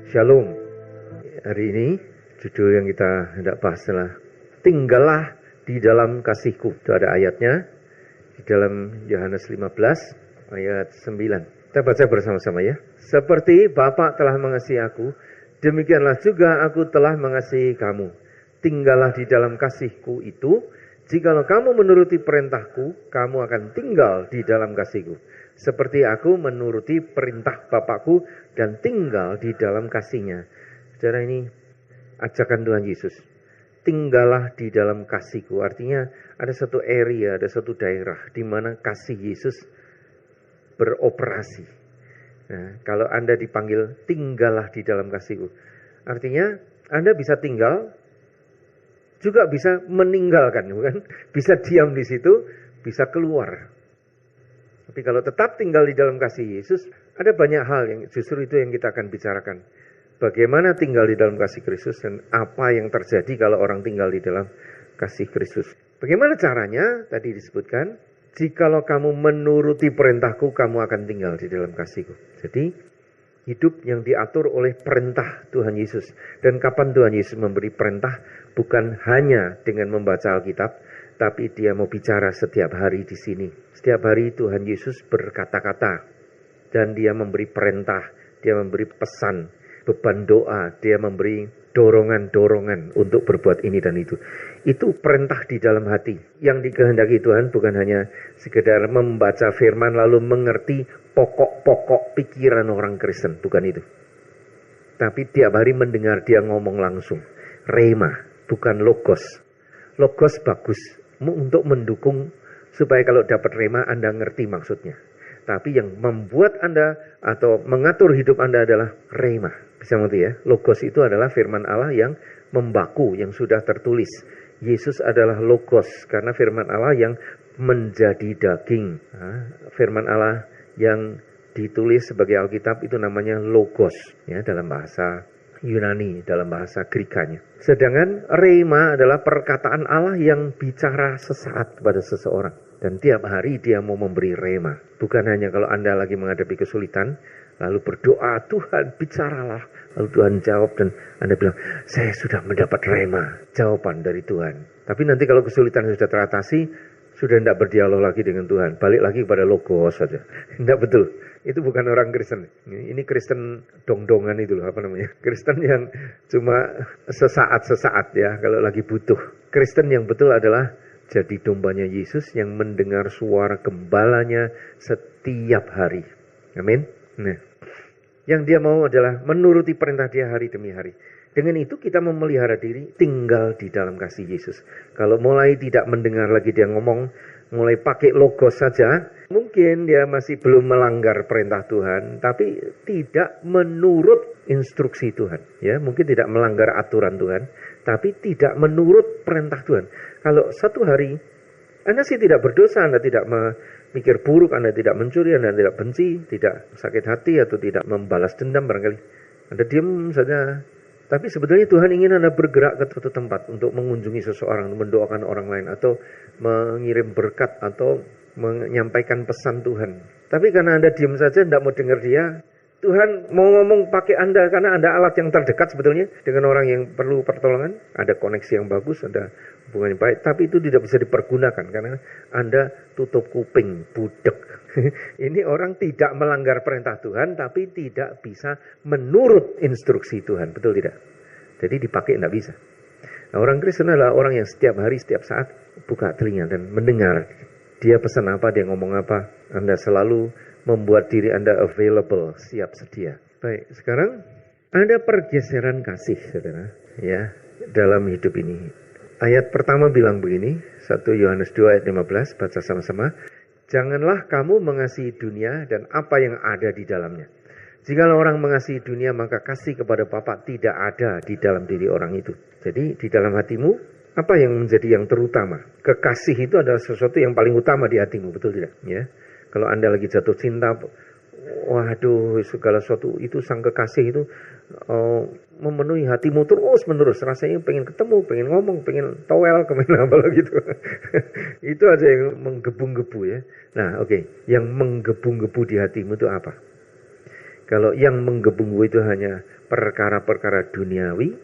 Shalom. Hari ini judul yang kita hendak bahas adalah tinggallah di dalam kasihku. Itu ada ayatnya di dalam Yohanes 15 ayat 9. Kita baca bersama-sama ya. Seperti Bapa telah mengasihi aku, demikianlah juga aku telah mengasihi kamu. Tinggallah di dalam kasihku itu. Jikalau kamu menuruti perintahku, kamu akan tinggal di dalam kasihku. Seperti aku menuruti perintah Bapakku dan tinggal di dalam kasihnya. Saudara, ini ajakan Tuhan Yesus. Tinggallah di dalam kasihku. Artinya ada satu area, ada satu daerah di mana kasih Yesus beroperasi. Nah, kalau Anda dipanggil tinggallah di dalam kasihku. Artinya Anda bisa tinggal, juga bisa meninggalkan, bukan? Bisa diam di situ, bisa keluar. Tapi kalau tetap tinggal di dalam kasih Yesus, ada banyak hal yang justru itu yang kita akan bicarakan. Bagaimana tinggal di dalam kasih Kristus dan apa yang terjadi kalau orang tinggal di dalam kasih Kristus. Bagaimana caranya? Tadi disebutkan, jikalau kamu menuruti perintahku, kamu akan tinggal di dalam kasihku. Jadi, hidup yang diatur oleh perintah Tuhan Yesus. Dan kapan Tuhan Yesus memberi perintah? Bukan hanya dengan membaca Alkitab, tapi dia mau bicara setiap hari di sini. Setiap hari Tuhan Yesus berkata-kata. Dan dia memberi perintah, dia memberi pesan, beban doa, dia memberi dorongan-dorongan untuk berbuat ini dan itu. Itu perintah di dalam hati. Yang dikehendaki Tuhan bukan hanya sekedar membaca firman lalu mengerti pokok-pokok pikiran orang Kristen. Bukan itu. Tapi tiap hari mendengar dia ngomong langsung. Rema, bukan logos. Logos bagus untuk mendukung supaya kalau dapat rema Anda ngerti maksudnya. Tapi yang membuat Anda atau mengatur hidup Anda adalah rema. Bisa mengerti ya? Logos itu adalah firman Allah yang membaku, yang sudah tertulis. Yesus adalah logos karena firman Allah yang menjadi daging. Firman Allah yang ditulis sebagai Alkitab itu namanya logos ya, dalam bahasa Yunani, dalam bahasa Grikanya. Sedangkan rema adalah perkataan Allah yang bicara sesaat kepada seseorang. Dan tiap hari dia mau memberi rema. Bukan hanya kalau Anda lagi menghadapi kesulitan, lalu berdoa, Tuhan bicaralah. Lalu Tuhan jawab dan Anda bilang, saya sudah mendapat rema, jawaban dari Tuhan. Tapi nanti kalau kesulitan sudah teratasi, sudah tidak berdialog lagi dengan Tuhan. Balik lagi kepada logos saja. Tidak betul. Itu bukan orang Kristen. Ini Kristen dong-dongan itu loh, apa namanya? Kristen yang cuma sesaat-sesaat ya, kalau lagi butuh. Kristen yang betul adalah jadi dombanya Yesus yang mendengar suara gembalanya setiap hari. Amin. Nah, yang dia mau adalah menuruti perintah dia hari demi hari. Dengan itu kita memelihara diri tinggal di dalam kasih Yesus. Kalau mulai tidak mendengar lagi dia ngomong, mulai pakai logos saja, mungkin dia masih belum melanggar perintah Tuhan, tapi tidak menurut instruksi Tuhan. Ya, mungkin tidak melanggar aturan Tuhan, tapi tidak menurut perintah Tuhan. Kalau satu hari Anda sih tidak berdosa, Anda tidak memikir buruk, Anda tidak mencuri, Anda tidak benci, tidak sakit hati atau tidak membalas dendam barangkali. Anda diam saja. Tapi sebetulnya Tuhan ingin Anda bergerak ke suatu tempat untuk mengunjungi seseorang, mendoakan orang lain, atau mengirim berkat, atau menyampaikan pesan Tuhan. Tapi karena Anda diam saja, tidak mau dengar dia, Tuhan mau ngomong pakai Anda, karena Anda alat yang terdekat sebetulnya dengan orang yang perlu pertolongan. Ada koneksi yang bagus, ada hubungan yang baik, tapi itu tidak bisa dipergunakan karena Anda tutup kuping, budek. Ini orang tidak melanggar perintah Tuhan, tapi tidak bisa menurut instruksi Tuhan. Betul tidak? Jadi dipakai tidak bisa. Nah, orang Kristen adalah orang yang setiap hari, setiap saat buka telinga dan mendengar. Dia pesan apa, dia ngomong apa. Anda selalu membuat diri Anda available, siap sedia. Baik, sekarang ada pergeseran kasih, saudara, ya, dalam hidup ini. Ayat pertama bilang begini, 1 Yohanes 2 ayat 15, baca sama-sama. Janganlah kamu mengasihi dunia dan apa yang ada di dalamnya. Jikalau orang mengasihi dunia, maka kasih kepada Bapa tidak ada di dalam diri orang itu. Jadi di dalam hatimu, apa yang menjadi yang terutama? Kekasih itu adalah sesuatu yang paling utama di hatimu, betul tidak? Ya. Kalau Anda lagi jatuh cinta, waduh, segala sesuatu itu sang kekasih itu memenuhi hatimu terus menerus. Rasanya pengen ketemu, pengen ngomong, pengen towel, kemana apa gitu. Itu aja yang menggebu-gebu ya. Nah, oke. Yang menggebu-gebu di hatimu itu apa? Kalau yang menggebu-gebu itu hanya perkara-perkara duniawi,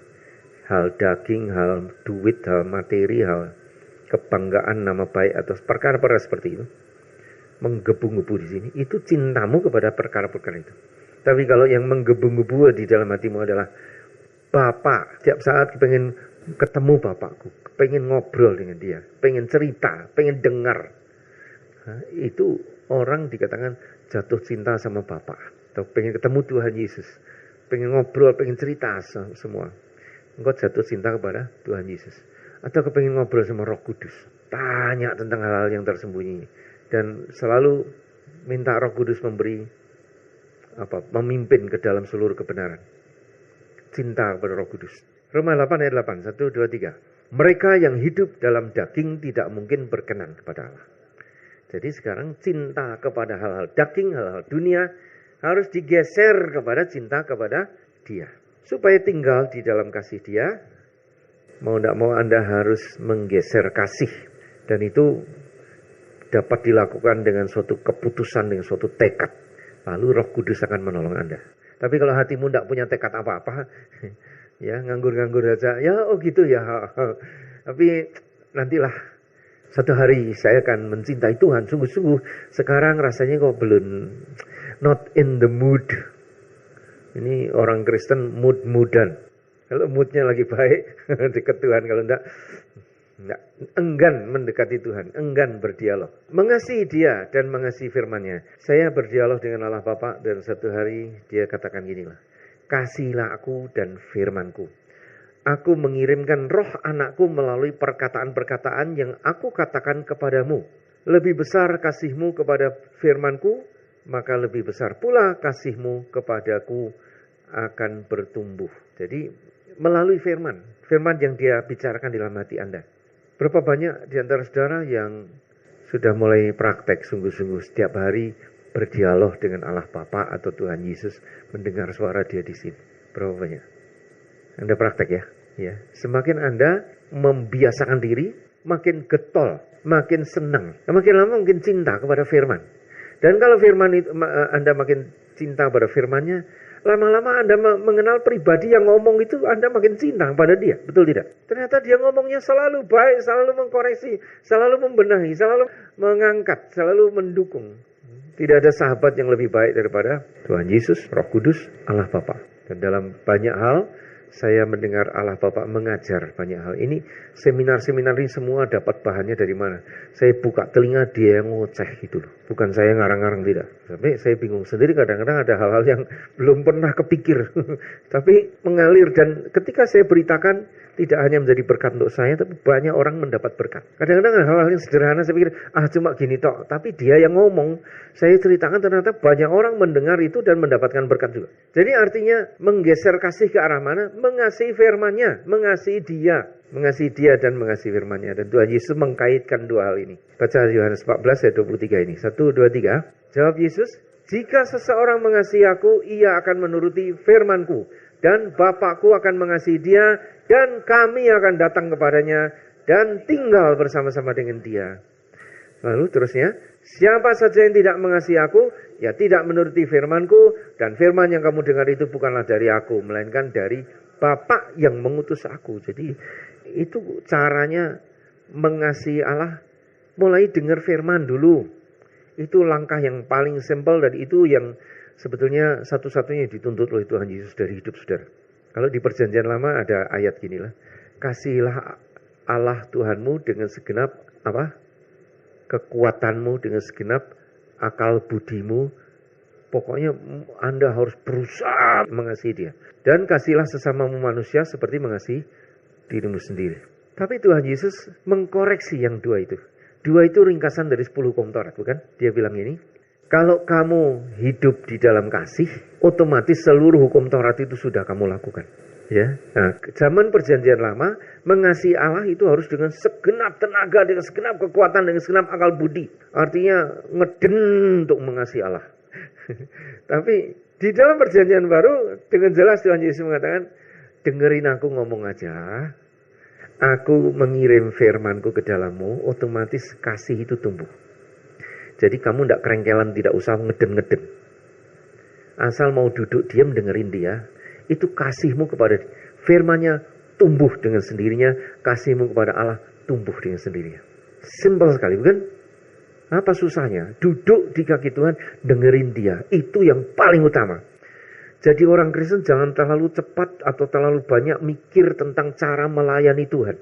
hal daging, hal duit, hal materi, hal kebanggaan, nama baik, atau perkara-perkara seperti itu, menggebu-gebu di sini, itu cintamu kepada perkara-perkara itu. Tapi kalau yang menggebu-gebu di dalam hatimu adalah Bapak, tiap saat pengen ketemu Bapakku, pengen ngobrol dengan dia, pengen cerita, pengen dengar, nah, itu orang dikatakan jatuh cinta sama Bapak, atau pengen ketemu Tuhan Yesus, pengen ngobrol, pengen cerita semua. Engkau jatuh cinta kepada Tuhan Yesus. Atau kepengen ngobrol sama Roh Kudus, tanya tentang hal-hal yang tersembunyi, dan selalu minta Roh Kudus memimpin ke dalam seluruh kebenaran. Cinta kepada Roh Kudus. Roma 8 ayat 8, 1, 2, 3. Mereka yang hidup dalam daging tidak mungkin berkenan kepada Allah. Jadi sekarang cinta kepada hal-hal daging, hal-hal dunia harus digeser kepada cinta kepada Dia. Supaya tinggal di dalam kasih Dia, mau tidak mau Anda harus menggeser kasih. Dan itu dapat dilakukan dengan suatu keputusan, dengan suatu tekad. Lalu Roh Kudus akan menolong Anda. Tapi kalau hatimu tidak punya tekad apa-apa, ya nganggur-nganggur saja, ya oh gitu ya. Tapi nantilah satu hari saya akan mencintai Tuhan sungguh-sungguh. Sekarang rasanya kok belum, not in the mood. Ini orang Kristen mood-moodan. Kalau moodnya lagi baik, dekat Tuhan. Kalau enggak, enggan mendekati Tuhan, enggan berdialog. Mengasihi Dia dan mengasihi firman-Nya. Saya berdialog dengan Allah Bapa dan satu hari Dia katakan ginilah, kasihilah aku dan firman-Ku. Aku mengirimkan roh anakku melalui perkataan-perkataan yang aku katakan kepadamu. Lebih besar kasihmu kepada firman-Ku, maka lebih besar pula kasihmu kepadaku akan bertumbuh. Jadi melalui firman yang Dia bicarakan di dalam hati Anda. Berapa banyak di antara saudara yang sudah mulai praktek sungguh-sungguh setiap hari berdialog dengan Allah Bapa atau Tuhan Yesus, mendengar suara Dia di sini? Berapa banyak? Anda praktek ya? Ya. Semakin Anda membiasakan diri, makin getol, makin senang, makin lama makin cinta kepada firman. Dan kalau firman itu, Anda makin cinta pada firman-Nya, lama-lama Anda mengenal pribadi yang ngomong itu, Anda makin cinta pada dia. Betul tidak? Ternyata dia ngomongnya selalu baik, selalu mengkoreksi, selalu membenahi, selalu mengangkat, selalu mendukung. Tidak ada sahabat yang lebih baik daripada Tuhan Yesus, Roh Kudus, Allah Bapa. Dan dalam banyak hal, saya mendengar Allah Bapa mengajar banyak hal. Ini seminar-seminar ini semua dapat bahannya dari mana? Saya buka telinga, dia yang ngoceh gitu loh. Bukan saya ngarang-ngarang, tidak. Sampai saya bingung sendiri, kadang-kadang ada hal-hal yang belum pernah kepikir. Tapi mengalir, dan ketika saya beritakan, tidak hanya menjadi berkat untuk saya, tapi banyak orang mendapat berkat. Kadang-kadang ada hal-hal yang sederhana, saya pikir, cuma gini tok. Tapi dia yang ngomong, saya ceritakan, ternyata banyak orang mendengar itu dan mendapatkan berkat juga. Jadi artinya menggeser kasih ke arah mana? Mengasihi firman-Nya, mengasihi Dia dan mengasihi firman-Nya. Dan Tuhan Yesus mengkaitkan dua hal ini. Baca Yohanes 14 ayat 23 ini. 1, 2, 3. Jawab Yesus, jika seseorang mengasihi aku, ia akan menuruti firman-Ku. Dan Bapakku akan mengasihi dia, dan kami akan datang kepadanya, dan tinggal bersama-sama dengan dia. Lalu terusnya, siapa saja yang tidak mengasihi aku, ya tidak menuruti firman-Ku, dan firman yang kamu dengar itu bukanlah dari aku, melainkan dari Bapa yang mengutus aku. Jadi itu caranya mengasihi Allah, mulai dengar firman dulu. Itu langkah yang paling simpel, dan itu yang sebetulnya satu-satunya dituntut oleh Tuhan Yesus dari hidup saudara. Kalau di perjanjian lama ada ayat ginilah, kasihilah Allah Tuhanmu dengan segenap kekuatanmu, dengan segenap akal budimu. Pokoknya Anda harus berusaha mengasihi Dia. Dan kasihilah sesamamu manusia seperti mengasihi dirimu sendiri. Tapi Tuhan Yesus mengkoreksi yang dua itu. Dua itu ringkasan dari 10 hukum Taurat, bukan? Dia bilang ini, kalau kamu hidup di dalam kasih, otomatis seluruh hukum Taurat itu sudah kamu lakukan. Ya, nah, zaman perjanjian lama, mengasihi Allah itu harus dengan segenap tenaga, dengan segenap kekuatan, dengan segenap akal budi. Artinya ngeden untuk mengasihi Allah. Tapi di dalam perjanjian baru, dengan jelas Tuhan Yesus mengatakan, dengerin aku ngomong aja. Aku mengirim firman-Ku ke dalammu, otomatis kasih itu tumbuh. Jadi kamu tidak kerengkelan, tidak usah ngeden-ngeden. asal mau duduk diam dengerin dia, itu kasihmu kepada firman-Nya tumbuh dengan sendirinya, kasihmu kepada Allah tumbuh dengan sendirinya. Simpel sekali, bukan? Apa susahnya? Duduk di kaki Tuhan, dengerin dia. Itu yang paling utama. Jadi orang Kristen jangan terlalu cepat atau terlalu banyak mikir tentang cara melayani Tuhan.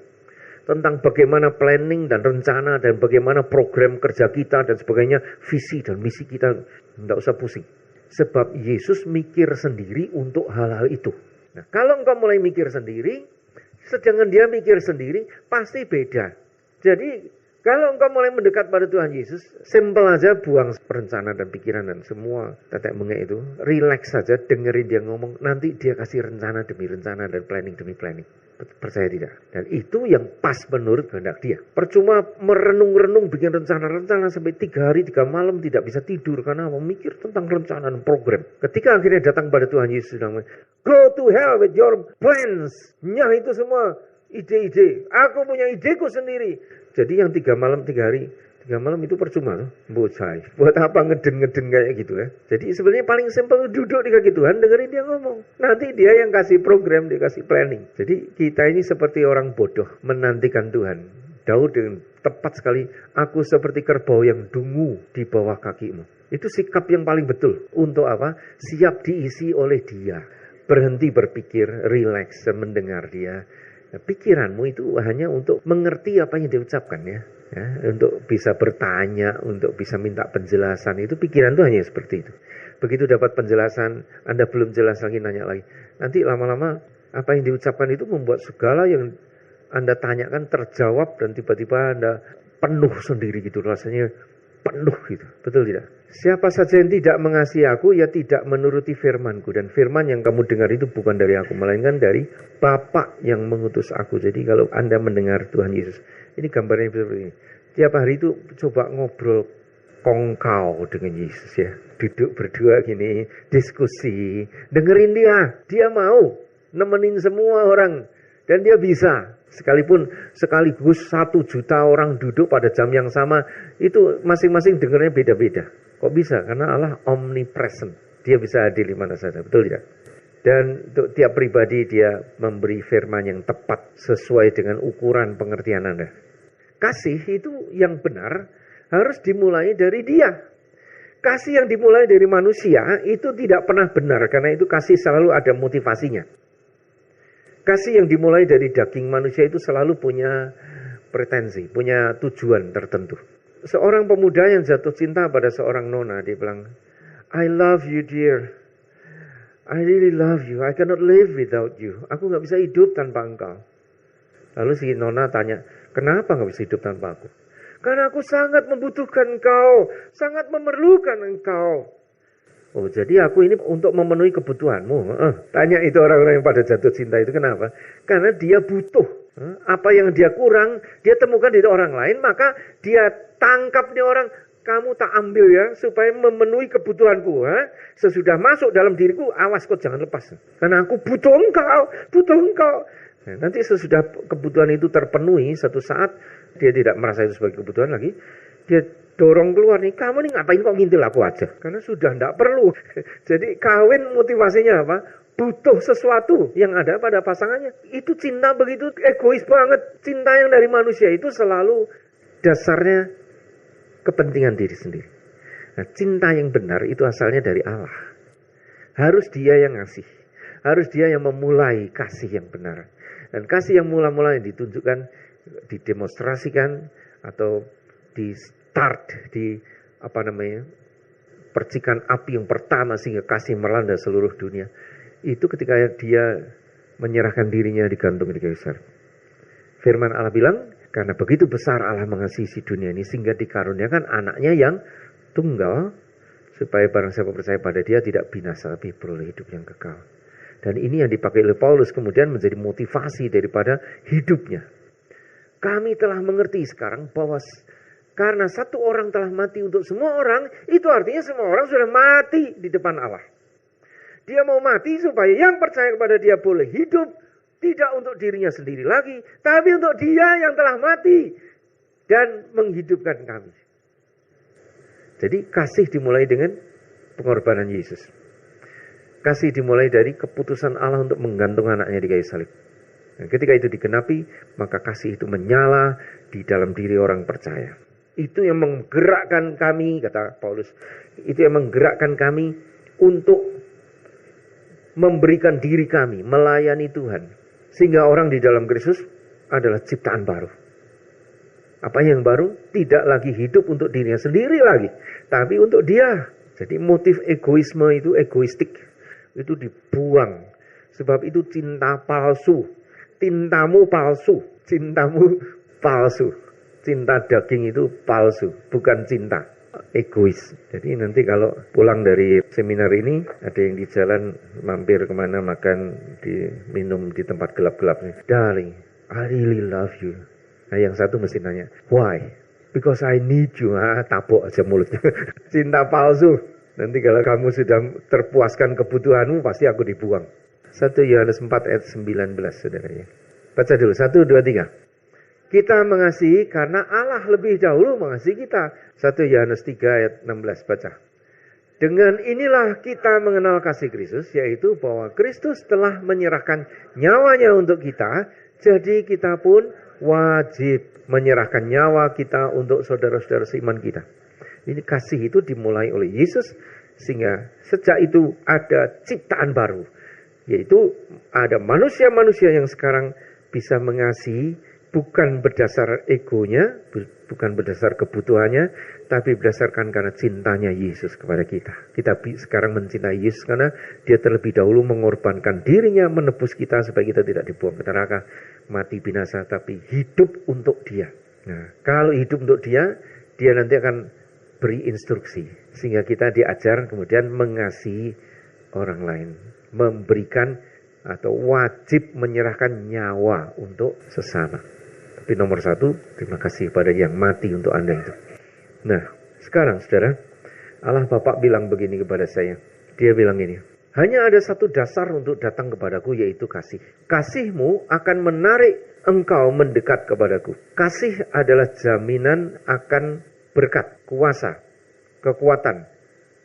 Tentang bagaimana planning dan rencana dan bagaimana program kerja kita dan sebagainya, visi dan misi kita. Tidak usah pusing. Sebab Yesus mikir sendiri untuk hal-hal itu. Nah, kalau engkau mulai mikir sendiri, sedangkan dia mikir sendiri, pasti beda. Jadi kalau engkau mulai mendekat pada Tuhan Yesus, simpel aja buang rencana dan pikiran dan semua tetek bengek itu. Relax saja, dengerin dia ngomong. Nanti dia kasih rencana demi rencana dan planning demi planning. Percaya tidak? Dan itu yang pas menurut kehendak dia. Percuma merenung-renung bikin rencana-rencana sampai 3 hari 3 malam tidak bisa tidur. Karena memikir tentang rencana dan program. Ketika akhirnya datang pada Tuhan Yesus, go to hell with your plans. Nyah itu semua ide-ide. Aku punya ideku sendiri. Jadi yang 3 malam 3 hari 3 malam itu percuma loh. Buat apa ngeden-ngeden kayak gitu ya. Jadi sebenarnya paling simpel duduk di kaki Tuhan, dengerin dia ngomong. Nanti dia yang kasih program, dia kasih planning. Jadi kita ini seperti orang bodoh menantikan Tuhan. Daud dengan tepat sekali, aku seperti kerbau yang dungu di bawah kakimu. Itu sikap yang paling betul. Untuk apa? Siap diisi oleh dia. Berhenti berpikir, relax, mendengar dia. Nah, pikiranmu itu hanya untuk mengerti apa yang dia ucapkan ya. Untuk bisa bertanya, untuk bisa minta penjelasan. Itu pikiran itu hanya seperti itu. Begitu dapat penjelasan, Anda belum jelas lagi, nanya lagi. Nanti lama-lama apa yang diucapkan itu membuat segala yang Anda tanyakan terjawab dan tiba-tiba Anda penuh sendiri gitu. Rasanya penuh gitu. Betul tidak? Siapa saja yang tidak mengasihi aku, ya tidak menuruti firmanku. Dan firman yang kamu dengar itu bukan dari aku, melainkan dari Bapa yang mengutus aku. Jadi kalau Anda mendengar Tuhan Yesus, ini gambarnya seperti ini. Tiap hari itu coba ngobrol kongkau dengan Yesus ya. Duduk berdua gini, diskusi. Dengerin dia, dia mau nemenin semua orang. Dan dia bisa. Sekalipun sekaligus 1 juta orang duduk pada jam yang sama, itu masing-masing dengarnya beda-beda. Kok bisa? Karena Allah omnipresent. Dia bisa hadir di mana saja. Betul tidak? Dan untuk tiap pribadi dia memberi firman yang tepat sesuai dengan ukuran pengertian Anda. Kasih itu yang benar harus dimulai dari dia. Kasih yang dimulai dari manusia itu tidak pernah benar. Karena itu kasih selalu ada motivasinya. Kasih yang dimulai dari daging manusia itu selalu punya pretensi, punya tujuan tertentu. Seorang pemuda yang jatuh cinta pada seorang nona, dia bilang, I love you dear. I really love you. I cannot live without you. Aku gak bisa hidup tanpa engkau. Lalu si nona tanya, kenapa gak bisa hidup tanpa aku? Karena aku sangat membutuhkan engkau. Sangat memerlukan engkau. Oh, jadi aku ini untuk memenuhi kebutuhanmu. Tanya itu orang-orang yang pada jatuh cinta itu kenapa? Karena dia butuh. Apa yang dia kurang, dia temukan dari orang lain, maka dia tangkap nih orang, kamu tak ambil ya, supaya memenuhi kebutuhanku. Sesudah masuk dalam diriku, awas kok jangan lepas. Karena aku butuh engkau, butuh engkau. Nah, nanti sesudah kebutuhan itu terpenuhi, satu saat dia tidak merasa itu sebagai kebutuhan lagi, dia dorong keluar nih, kamu nih ngapain kok ngintil aku aja? Karena sudah tidak perlu. Jadi kawin motivasinya apa? Butuh sesuatu yang ada pada pasangannya. Itu cinta begitu egois banget. Cinta yang dari manusia itu selalu dasarnya kepentingan diri sendiri. Nah, cinta yang benar itu asalnya dari Allah. Harus dia yang ngasih. Harus dia yang memulai kasih yang benar. Dan kasih yang mula-mula yang ditunjukkan, didemonstrasikan atau di start di percikan api yang pertama sehingga kasih melanda seluruh dunia. Itu ketika dia menyerahkan dirinya digantung di kayu salib. Firman Allah bilang, karena begitu besar Allah mengasihi si dunia ini sehingga dikaruniakan anaknya yang tunggal supaya barang siapa percaya pada dia tidak binasa tapi beroleh hidup yang kekal. Dan ini yang dipakai oleh Paulus kemudian menjadi motivasi daripada hidupnya. Kami telah mengerti sekarang bahwa karena satu orang telah mati untuk semua orang, itu artinya semua orang sudah mati di depan Allah. Dia mau mati supaya yang percaya kepada dia boleh hidup, tidak untuk dirinya sendiri lagi, tapi untuk dia yang telah mati dan menghidupkan kami. Jadi kasih dimulai dengan pengorbanan Yesus. Kasih dimulai dari keputusan Allah untuk menggantung anaknya di kayu salib. Dan ketika itu digenapi, maka kasih itu menyala di dalam diri orang percaya. Itu yang menggerakkan kami, kata Paulus, itu yang menggerakkan kami untuk memberikan diri kami, melayani Tuhan. Sehingga orang di dalam Kristus adalah ciptaan baru. Apa yang baru? Tidak lagi hidup untuk dirinya sendiri lagi, tapi untuk dia. Jadi motif egoisme itu egoistik. Itu dibuang. Sebab itu cinta palsu. Cintamu palsu. Cintamu palsu. Cinta daging itu palsu. Bukan cinta. Egois. Jadi nanti kalau pulang dari seminar ini, ada yang di jalan mampir kemana makan, minum di tempat gelap-gelap. Darling, I really love you. Nah yang satu mesti nanya, why? Because I need you. Tabok aja mulutnya. Cinta palsu. Nanti kalau kamu sudah terpuaskan kebutuhanmu, pasti aku dibuang. 1 Yohanes 4 ayat 19, saudaranya. Baca dulu, 1, 2, 3. Kita mengasihi karena Allah lebih dahulu mengasihi kita. 1 Yohanes 3 ayat 16, baca. Dengan inilah kita mengenal kasih Kristus, yaitu bahwa Kristus telah menyerahkan nyawanya untuk kita, jadi kita pun wajib menyerahkan nyawa kita untuk saudara-saudara seiman kita. Ini kasih itu dimulai oleh Yesus, sehingga sejak itu ada ciptaan baru. Yaitu ada manusia-manusia yang sekarang bisa mengasihi bukan berdasar egonya, bukan berdasar kebutuhannya, tapi berdasarkan karena cintanya Yesus kepada kita. Kita sekarang mencintai Yesus karena dia terlebih dahulu mengorbankan dirinya menebus kita supaya kita tidak dibuang ke neraka, mati binasa, tapi hidup untuk dia. Nah, kalau hidup untuk dia, dia nanti akan beri instruksi sehingga kita diajar kemudian mengasihi orang lain, memberikan atau wajib menyerahkan nyawa untuk sesama. Tapi nomor 1, terima kasih pada yang mati untuk Anda itu. Nah, sekarang saudara, Allah Bapa bilang begini kepada saya. Dia bilang ini, hanya ada satu dasar untuk datang kepadaku, yaitu kasih. Kasihmu akan menarik engkau mendekat kepadaku. Kasih adalah jaminan akan berkat, kuasa, kekuatan,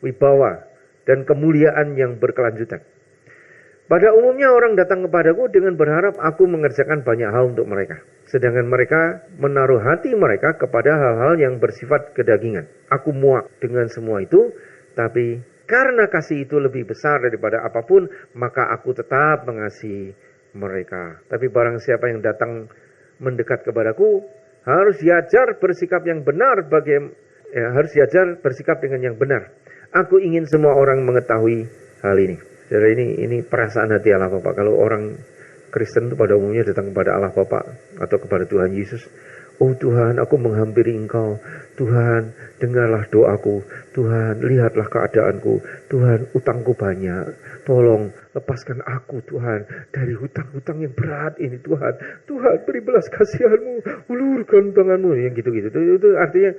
wibawa, dan kemuliaan yang berkelanjutan. Pada umumnya orang datang kepadaku dengan berharap aku mengerjakan banyak hal untuk mereka. Sedangkan mereka menaruh hati mereka kepada hal-hal yang bersifat kedagingan. Aku muak dengan semua itu, tapi karena kasih itu lebih besar daripada apapun, maka aku tetap mengasihi mereka. Tapi barang siapa yang datang mendekat kepadaku, harus diajar bersikap yang benar harus diajar bersikap dengan yang benar. Aku ingin semua orang mengetahui hal ini. Jadi ini perasaan hati Allah Bapa. Kalau orang Kristen itu pada umumnya datang kepada Allah Bapa atau kepada Tuhan Yesus. Oh Tuhan, aku menghampiri Engkau. Tuhan, dengarlah doaku. Tuhan, lihatlah keadaanku. Tuhan, utangku banyak. Tolong lepaskan aku Tuhan dari hutang-hutang yang berat ini Tuhan. Tuhan, beri belas kasihan-Mu. Ulurkan tangan-Mu. Yang gitu-gitu. Itu artinya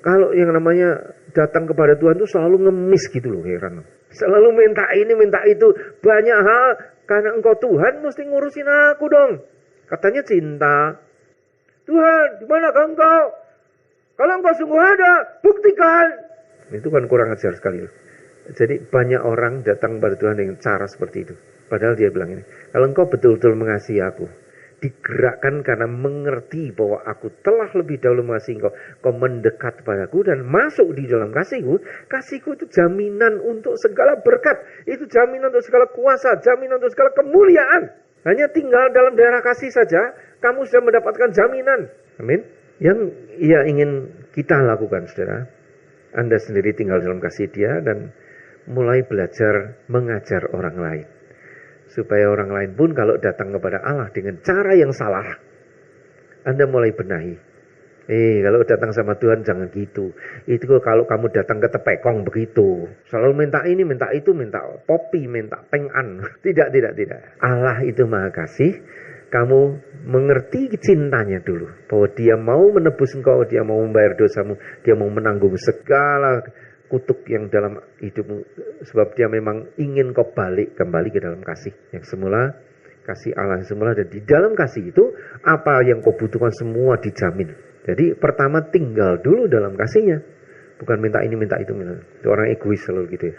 kalau yang namanya datang kepada Tuhan itu selalu ngemis gitu loh, heran. Selalu minta ini, minta itu. Banyak hal. Karena Engkau Tuhan mesti ngurusin aku dong. Katanya cinta. Tuhan, di manakah Engkau? Kalau Engkau sungguh ada, buktikan. Itu kan kurang ajar sekali. Jadi banyak orang datang kepada Tuhan dengan cara seperti itu. Padahal dia bilang ini, kalau Engkau betul-betul mengasihi aku, digerakkan karena mengerti bahwa aku telah lebih dahulu mengasihi Engkau. Kau mendekat padaku dan masuk di dalam kasihku. Kasihku itu jaminan untuk segala berkat. Itu jaminan untuk segala kuasa. Jaminan untuk segala kemuliaan. Hanya tinggal dalam daerah kasih saja, kamu sudah mendapatkan jaminan. Amin. Yang ia ingin kita lakukan, saudara. Anda sendiri tinggal dalam kasih dia dan mulai belajar mengajar orang lain. Supaya orang lain pun kalau datang kepada Allah dengan cara yang salah, Anda mulai benahi. Kalau datang sama Tuhan jangan gitu. Itu kalau kamu datang ke tepekong begitu. Selalu minta ini, minta itu, minta popi, minta pengan. Tidak. Allah itu maha kasih. Kamu mengerti cintanya dulu. Bahwa dia mau menebus engkau, dia mau membayar dosamu. Dia mau menanggung segala kutuk yang dalam hidupmu. Sebab dia memang ingin kau kembali ke dalam kasih. Yang semula, kasih Allah yang semula. Dan di dalam kasih itu, apa yang kau butuhkan semua dijamin. Jadi pertama tinggal dulu dalam kasihnya. Bukan minta ini, minta itu. Itu orang egois selalu gitu ya.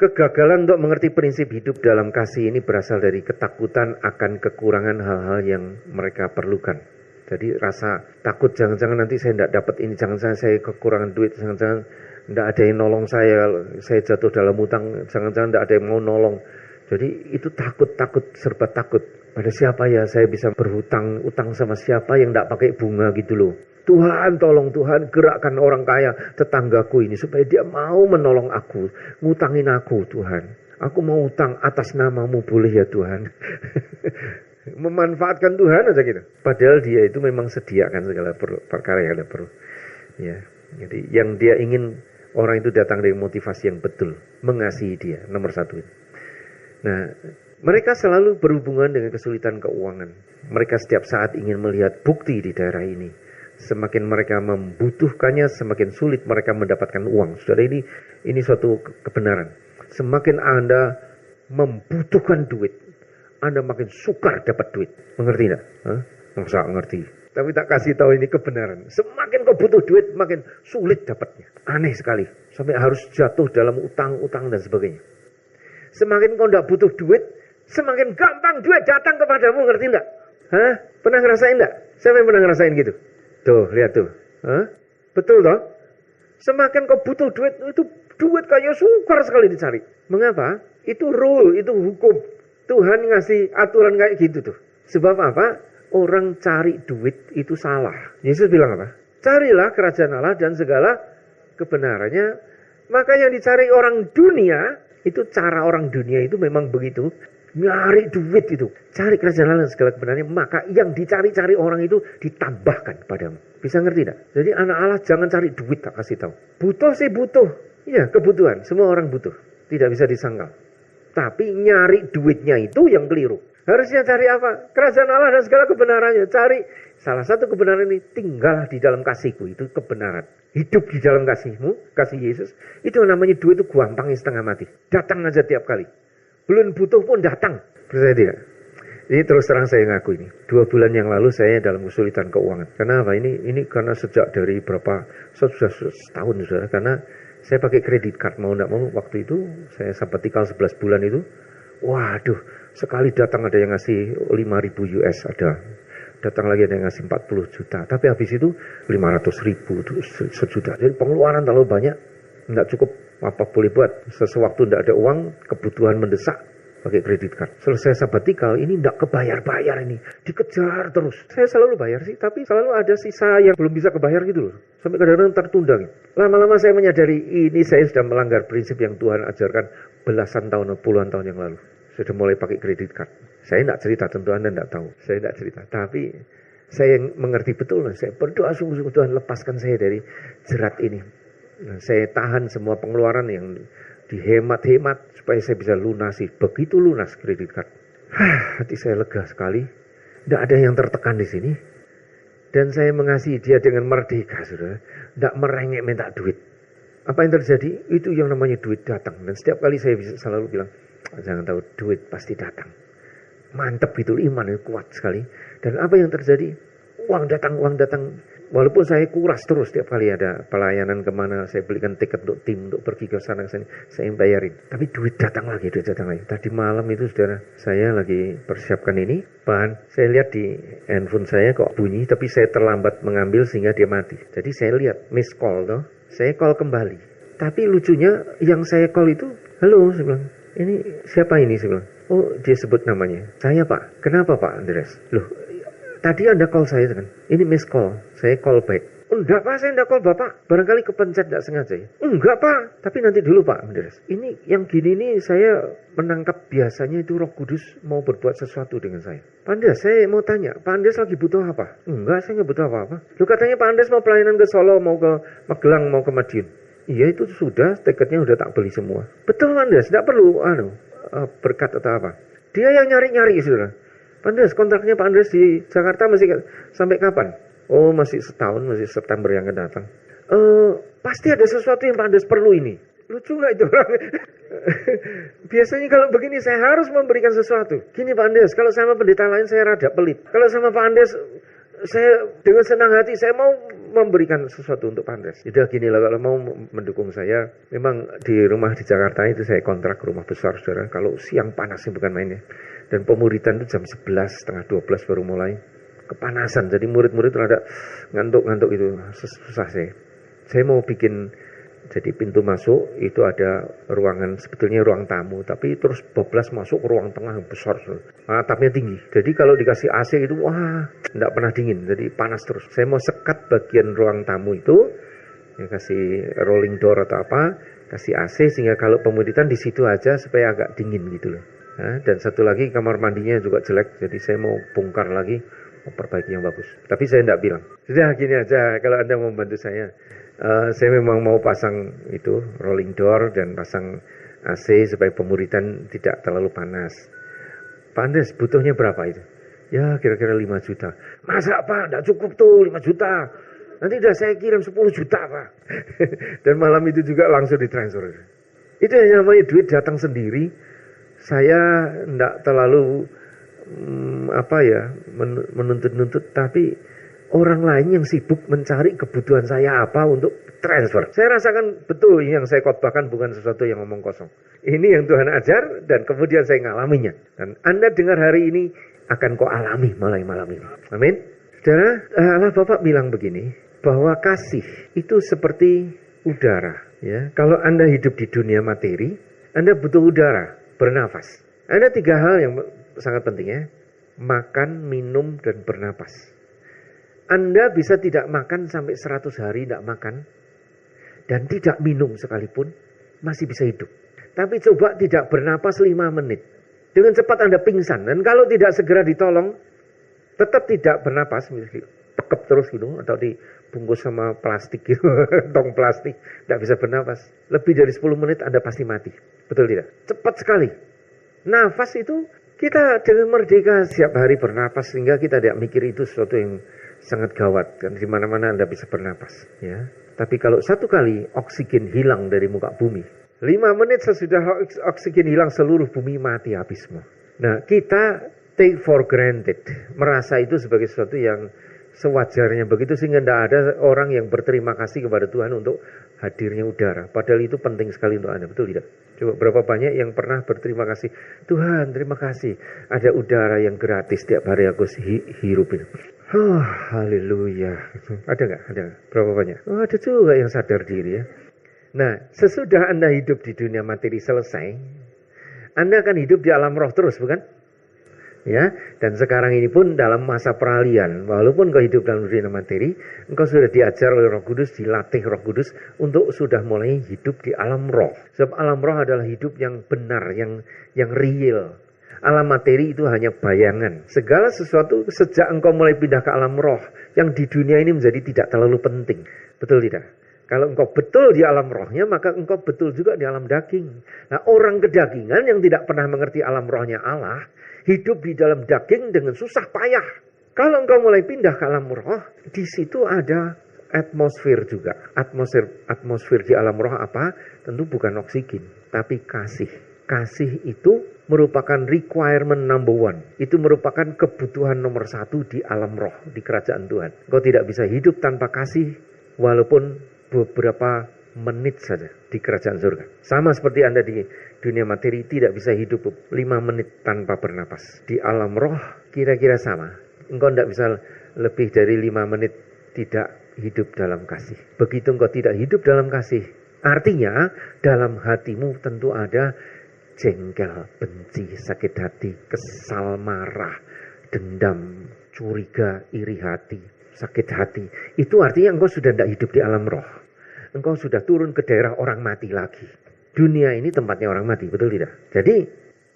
Kegagalan untuk mengerti prinsip hidup dalam kasih ini berasal dari ketakutan akan kekurangan hal-hal yang mereka perlukan. Jadi rasa takut, jangan-jangan nanti saya tidak dapat ini, jangan-jangan saya kekurangan duit, jangan-jangan tidak ada yang nolong saya jatuh dalam utang, jangan-jangan tidak ada yang mau nolong. Jadi itu takut, serba takut. Pada siapa ya saya bisa berhutang, utang sama siapa yang tidak pakai bunga gitu loh. Tuhan tolong, Tuhan gerakkan orang kaya tetanggaku ini supaya dia mau menolong aku, ngutangin aku Tuhan. Aku mau utang atas namamu boleh ya Tuhan. Memanfaatkan Tuhan aja gitu. Padahal dia itu memang sediakan segala perkara yang ada perlu. Ya, jadi yang dia ingin orang itu datang dari motivasi yang betul, mengasihi dia, nomor satu. Nah, mereka selalu berhubungan dengan kesulitan keuangan. Mereka setiap saat ingin melihat bukti di daerah ini. Semakin mereka membutuhkannya, semakin sulit mereka mendapatkan uang. Saudara, ini suatu kebenaran. Semakin Anda membutuhkan duit, Anda makin sukar dapat duit. Mengerti tidak? Masa ngerti? Tapi tak kasih tahu ini kebenaran. Semakin kau butuh duit, makin sulit dapatnya. Aneh sekali. Sampai harus jatuh dalam utang-utang dan sebagainya. Semakin kau tidak butuh duit, semakin gampang duit datang kepadamu. Ngerti tidak? Pernah ngerasain tidak? Siapa yang pernah ngerasain gitu? Tuh, lihat tuh. Betul toh? Semakin kau butuh duit, itu duit kayak sukar sekali dicari. Mengapa? Itu rule, itu hukum. Tuhan ngasih aturan kayak gitu tuh. Sebab apa? Orang cari duit itu salah. Yesus bilang apa? Carilah kerajaan Allah dan segala kebenarannya. Maka yang dicari orang dunia, itu cara orang dunia itu memang begitu. Nyari duit itu, cari kerajaan Allah dan segala kebenarannya, maka yang dicari-cari orang itu ditambahkan padamu. Bisa ngerti tidak? Jadi anak Allah jangan cari duit, tak kasih tahu. Butuh sih butuh, iya kebutuhan, semua orang butuh, tidak bisa disangkal. Tapi nyari duitnya itu yang keliru. Harusnya cari apa? Kerajaan Allah dan segala kebenarannya. Cari salah satu kebenaran ini, tinggallah di dalam kasihku, itu kebenaran. Hidup di dalam kasihmu, kasih Yesus. Itu namanya duit itu gampang setengah mati. Datang aja tiap kali. Belum butuh pun datang. Percaya tidak? Ini terus terang saya ngaku ini. 2 bulan yang lalu saya dalam kesulitan keuangan. Kenapa? Ini karena sejak dari sudah setahun sudah. Karena saya pakai kredit card. Mau tidak mau waktu itu saya sabbatical 11 bulan itu. Waduh, sekali datang ada yang ngasih 5.000 US ada. Datang lagi ada yang ngasih 40 juta. Tapi habis itu 500.000 sejuta. Jadi pengeluaran terlalu banyak. Nggak cukup apa boleh buat. Sesuatu tidak ada uang, kebutuhan mendesak, pakai kredit card. Selesai sabbatical, ini tidak kebayar-bayar ini. Dikejar terus. Saya selalu bayar sih, tapi selalu ada sisa yang belum bisa kebayar gitu loh. Sampai kadang-kadang tertunda gitu. Lama-lama saya menyadari ini saya sudah melanggar prinsip yang Tuhan ajarkan belasan tahun, puluhan tahun yang lalu. Sudah mulai pakai kredit card. Saya tidak cerita, tentu Anda tidak tahu. Saya tidak cerita, tapi saya mengerti betul. Saya berdoa sungguh-sungguh Tuhan lepaskan saya dari jerat ini. Nah, saya tahan semua pengeluaran yang dihemat-hemat supaya saya bisa lunasi. Begitu lunas kredit card. Hati saya lega sekali. Tidak ada yang tertekan di sini. Dan saya mengasihi dia dengan merdeka, saudara. Tidak merengek minta duit. Apa yang terjadi? Itu yang namanya duit datang. Dan setiap kali saya bisa selalu bilang, jangan tahu duit pasti datang. Mantap gitu, iman itu kuat sekali. Dan apa yang terjadi? Uang datang. Walaupun saya kuras terus setiap kali ada pelayanan kemana, saya belikan tiket untuk tim, untuk pergi ke sana ke sini, saya bayarin. Tapi duit datang lagi. Tadi malam itu saudara, saya lagi persiapkan ini, saya lihat di handphone saya kok bunyi, tapi saya terlambat mengambil sehingga dia mati. Jadi saya lihat miss call toh, saya call kembali. Tapi lucunya yang saya call itu, halo, saya bilang, ini siapa ini? Saya bilang, oh dia sebut namanya. Saya Pak, kenapa Pak Andreas? Loh, tadi Anda call saya kan? Ini miss call. Saya call back. Enggak Pak, saya enggak call Bapak. Barangkali kepencet enggak sengaja ya. Enggak Pak, tapi nanti dulu Pak Andreas. Ini yang gini nih saya menangkap biasanya itu Roh Kudus mau berbuat sesuatu dengan saya. Pak Andreas, saya mau tanya, Pak Andreas lagi butuh apa? Enggak, saya enggak butuh apa-apa. Lu katanya Pak Andreas mau pelayanan ke Solo, mau ke Magelang, mau ke Madiun. Iya itu sudah, tiketnya udah tak beli semua. Betul Pak Andreas, enggak perlu berkat atau apa. Dia yang nyari-nyari saudara. Pak Andreas, kontraknya Pak Andreas di Jakarta masih sampai kapan? Oh masih setahun, masih September yang akan datang. Pasti ada sesuatu yang Pak Andreas perlu ini. Lucu gak itu orang? Biasanya kalau begini saya harus memberikan sesuatu. Gini Pak Andreas, kalau sama pendeta lain saya rada pelit. Kalau sama Pak Andreas saya dengan senang hati saya mau memberikan sesuatu untuk Pandres. Udah gini lah, kalau mau mendukung saya, memang di rumah di Jakarta itu saya kontrak rumah besar, saudara. Kalau siang panasnya bukan mainnya. Dan pemuridan itu jam 11, setengah 12 baru mulai. Kepanasan, jadi murid-murid rada ngantuk-ngantuk itu, susah saya. Saya mau bikin, jadi pintu masuk itu ada ruangan, sebetulnya ruang tamu, tapi terus bablas masuk ke ruang tengah yang besar, atapnya tinggi. Jadi kalau dikasih AC itu, wah, tidak pernah dingin, jadi panas terus. Saya mau sekat bagian ruang tamu itu, ya kasih rolling door atau apa, kasih AC sehingga kalau pemuridan di situ aja supaya agak dingin gitu loh. Nah, dan satu lagi kamar mandinya juga jelek, jadi saya mau bongkar lagi, mau perbaiki yang bagus. Tapi saya tidak bilang. Sudah gini aja, kalau Anda mau membantu saya memang mau pasang itu rolling door dan pasang AC supaya pemuridan tidak terlalu panas. Pak Andres, butuhnya berapa itu? Ya kira-kira 5 juta. Masa Pak, tidak cukup tuh 5 juta. Nanti udah saya kirim 10 juta Pak. Dan malam itu juga langsung ditransfer. Itu yang namanya duit datang sendiri. Saya tidak terlalu menuntut-nuntut, tapi orang lain yang sibuk mencari kebutuhan saya apa untuk transfer. Saya rasakan betul yang saya khotbahkan bukan sesuatu yang ngomong kosong. Ini yang Tuhan ajar dan kemudian saya ngalaminya. Dan Anda dengar hari ini akan kau alami mulai malam ini. Amin. Saudara, Allah Bapak bilang begini, bahwa kasih itu seperti udara. Ya, kalau Anda hidup di dunia materi, Anda butuh udara, bernafas. Ada 3 hal yang sangat penting ya. Makan, minum, dan bernapas. Anda bisa tidak makan sampai 100 hari tidak makan. Dan tidak minum sekalipun. Masih bisa hidup. Tapi coba tidak bernapas 5 menit. Dengan cepat Anda pingsan. Dan kalau tidak segera ditolong. Tetap tidak bernapas. Tekep terus gitu. Atau dibungkus sama plastik gitu. Tong plastik. Tidak bisa bernapas. Lebih dari 10 menit Anda pasti mati. Betul tidak? Cepat sekali. Nafas itu kita dengan merdeka setiap hari bernapas. Sehingga kita tidak mikir itu sesuatu yang sangat gawat, kan di mana-mana Anda bisa bernapas, ya. Tapi kalau satu kali oksigen hilang dari muka bumi, 5 menit sesudah oksigen hilang seluruh bumi mati habis semua. Nah, kita take for granted, merasa itu sebagai sesuatu yang sewajarnya begitu sehingga tidak ada orang yang berterima kasih kepada Tuhan untuk hadirnya udara. Padahal itu penting sekali untuk Anda, betul tidak? Coba berapa banyak yang pernah berterima kasih, Tuhan terima kasih ada udara yang gratis tiap hari aku hirup ini. Oh, haleluya. Ada nggak? Ada nggak? Berapa banyak? Oh, ada juga yang sadar diri ya. Nah, sesudah Anda hidup di dunia materi selesai, Anda akan hidup di alam roh terus, bukan? Ya, dan sekarang ini pun dalam masa peralihan, walaupun kau hidup dalam dunia materi, engkau sudah diajar oleh Roh Kudus, dilatih Roh Kudus untuk sudah mulai hidup di alam roh. Sebab alam roh adalah hidup yang benar, yang real. Alam materi itu hanya bayangan. Segala sesuatu sejak engkau mulai pindah ke alam roh, yang di dunia ini menjadi tidak terlalu penting. Betul tidak? Kalau engkau betul di alam rohnya, maka engkau betul juga di alam daging. Nah, orang kedagingan yang tidak pernah mengerti alam rohnya Allah, hidup di dalam daging dengan susah payah. Kalau engkau mulai pindah ke alam roh, di situ ada atmosfer juga. Atmosfer di alam roh apa? Tentu bukan oksigen, tapi kasih. Kasih itu merupakan requirement number 1. Itu merupakan kebutuhan nomor 1 di alam roh, di kerajaan Tuhan. Engkau tidak bisa hidup tanpa kasih, walaupun beberapa menit saja di kerajaan surga. Sama seperti Anda di dunia materi tidak bisa hidup 5 menit tanpa bernapas. Di alam roh kira-kira sama. Engkau tidak bisa lebih dari 5 menit tidak hidup dalam kasih. Begitu engkau tidak hidup dalam kasih, artinya dalam hatimu tentu ada jengkel, benci, sakit hati, kesal, marah, dendam, curiga, iri hati, sakit hati. Itu artinya engkau sudah tidak hidup di alam roh. Engkau sudah turun ke daerah orang mati lagi. Dunia ini tempatnya orang mati, betul tidak? Jadi,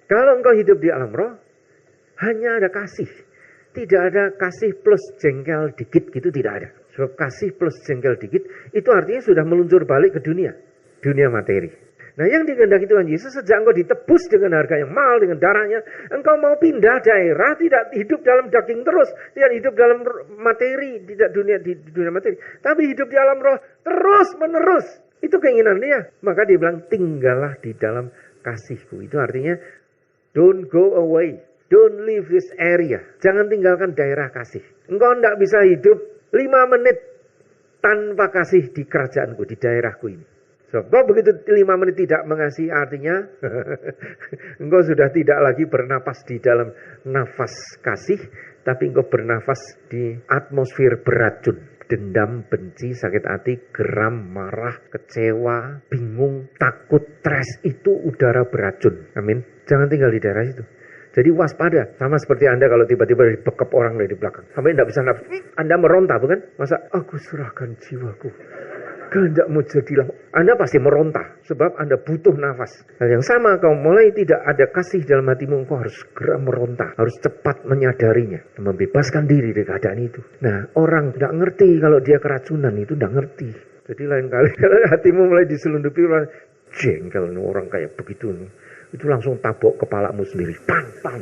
kalau engkau hidup di alam roh, hanya ada kasih. Tidak ada kasih plus jengkel dikit gitu, tidak ada. Sebab kasih plus jengkel dikit, itu artinya sudah meluncur balik ke dunia materi. Nah, yang dikehendaki Tuhan Yesus, sejak engkau ditebus dengan harga yang mahal, dengan darahnya, engkau mau pindah daerah, tidak hidup dalam daging terus, tidak hidup dalam materi, tidak di dunia materi, tapi hidup di alam roh terus menerus. Itu keinginan dia. Maka dia bilang, tinggallah di dalam kasihku. Itu artinya, don't go away, don't leave this area. Jangan tinggalkan daerah kasih. Engkau tidak bisa hidup 5 menit tanpa kasih di kerajaanku, di daerahku ini. Sebab kau begitu 5 menit tidak mengasihi, artinya engkau sudah tidak lagi bernapas di dalam nafas kasih, tapi engkau bernafas di atmosfer beracun. Dendam, benci, sakit hati, geram, marah, kecewa, bingung, takut, stres, itu udara beracun. Amin. Jangan tinggal di daerah itu. Jadi waspada. Sama seperti Anda kalau tiba-tiba dibekap orang dari belakang. Sampai tidak bisa nafas. Anda meronta, bukan? Masa, aku serahkan jiwaku. Kehendakmu jadilah. Anda pasti meronta. Sebab Anda butuh nafas. Hal yang sama, kau mulai tidak ada kasih dalam hatimu. Kau harus segera meronta. Harus cepat menyadarinya. Membebaskan diri dari keadaan itu. Nah, orang tidak ngerti kalau dia keracunan itu tidak ngerti. Jadi lain kali kalau hatimu mulai diselundupi orang jengkel orang kayak begitu. Itu langsung tabok kepalamu sendiri. Pang, pang.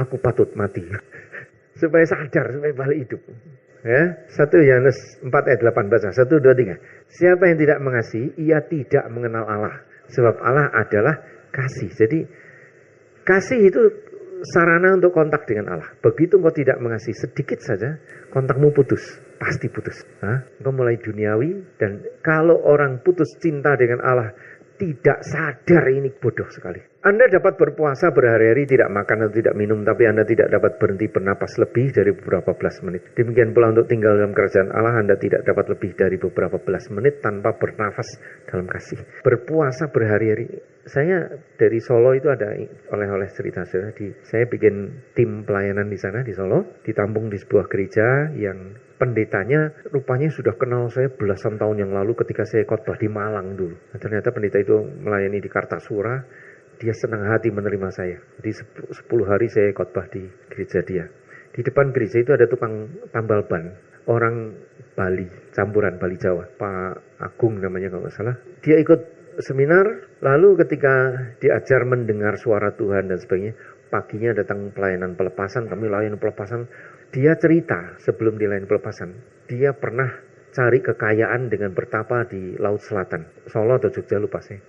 Aku patut mati. Supaya sadar, supaya balik hidup. Ya, 1 Yohanes 4 ayat 8 baca. 1, 2, 3. Siapa yang tidak mengasihi, ia tidak mengenal Allah. Sebab Allah adalah kasih. Jadi, kasih itu sarana untuk kontak dengan Allah. Begitu engkau tidak mengasihi sedikit saja, kontakmu putus. Pasti putus. Engkau mulai duniawi. Dan kalau orang putus cinta dengan Allah, tidak sadar, ini bodoh sekali. Anda dapat berpuasa berhari-hari, tidak makan atau tidak minum, tapi Anda tidak dapat berhenti bernapas lebih dari beberapa belas menit. Demikian pula untuk tinggal dalam kerajaan Allah, Anda tidak dapat lebih dari beberapa belas menit tanpa bernafas dalam kasih. Berpuasa berhari-hari. Saya dari Solo itu ada oleh-oleh cerita saya bikin tim pelayanan di sana di Solo, ditampung di sebuah gereja yang pendetanya rupanya sudah kenal saya belasan tahun yang lalu ketika saya khotbah di Malang dulu. Nah, ternyata pendeta itu melayani di Kartasura, dia senang hati menerima saya. Jadi 10 hari saya khotbah di gereja dia. Di depan gereja itu ada tukang tambal ban, orang Bali, campuran Bali Jawa, Pak Agung namanya kalau nggak salah. Dia ikut seminar, lalu ketika diajar mendengar suara Tuhan dan sebagainya, paginya datang pelayanan pelepasan, kami layanan pelepasan. Dia cerita sebelum di layanan pelepasan, dia pernah cari kekayaan dengan bertapa di Laut Selatan, Solo atau Jogja lupa saya.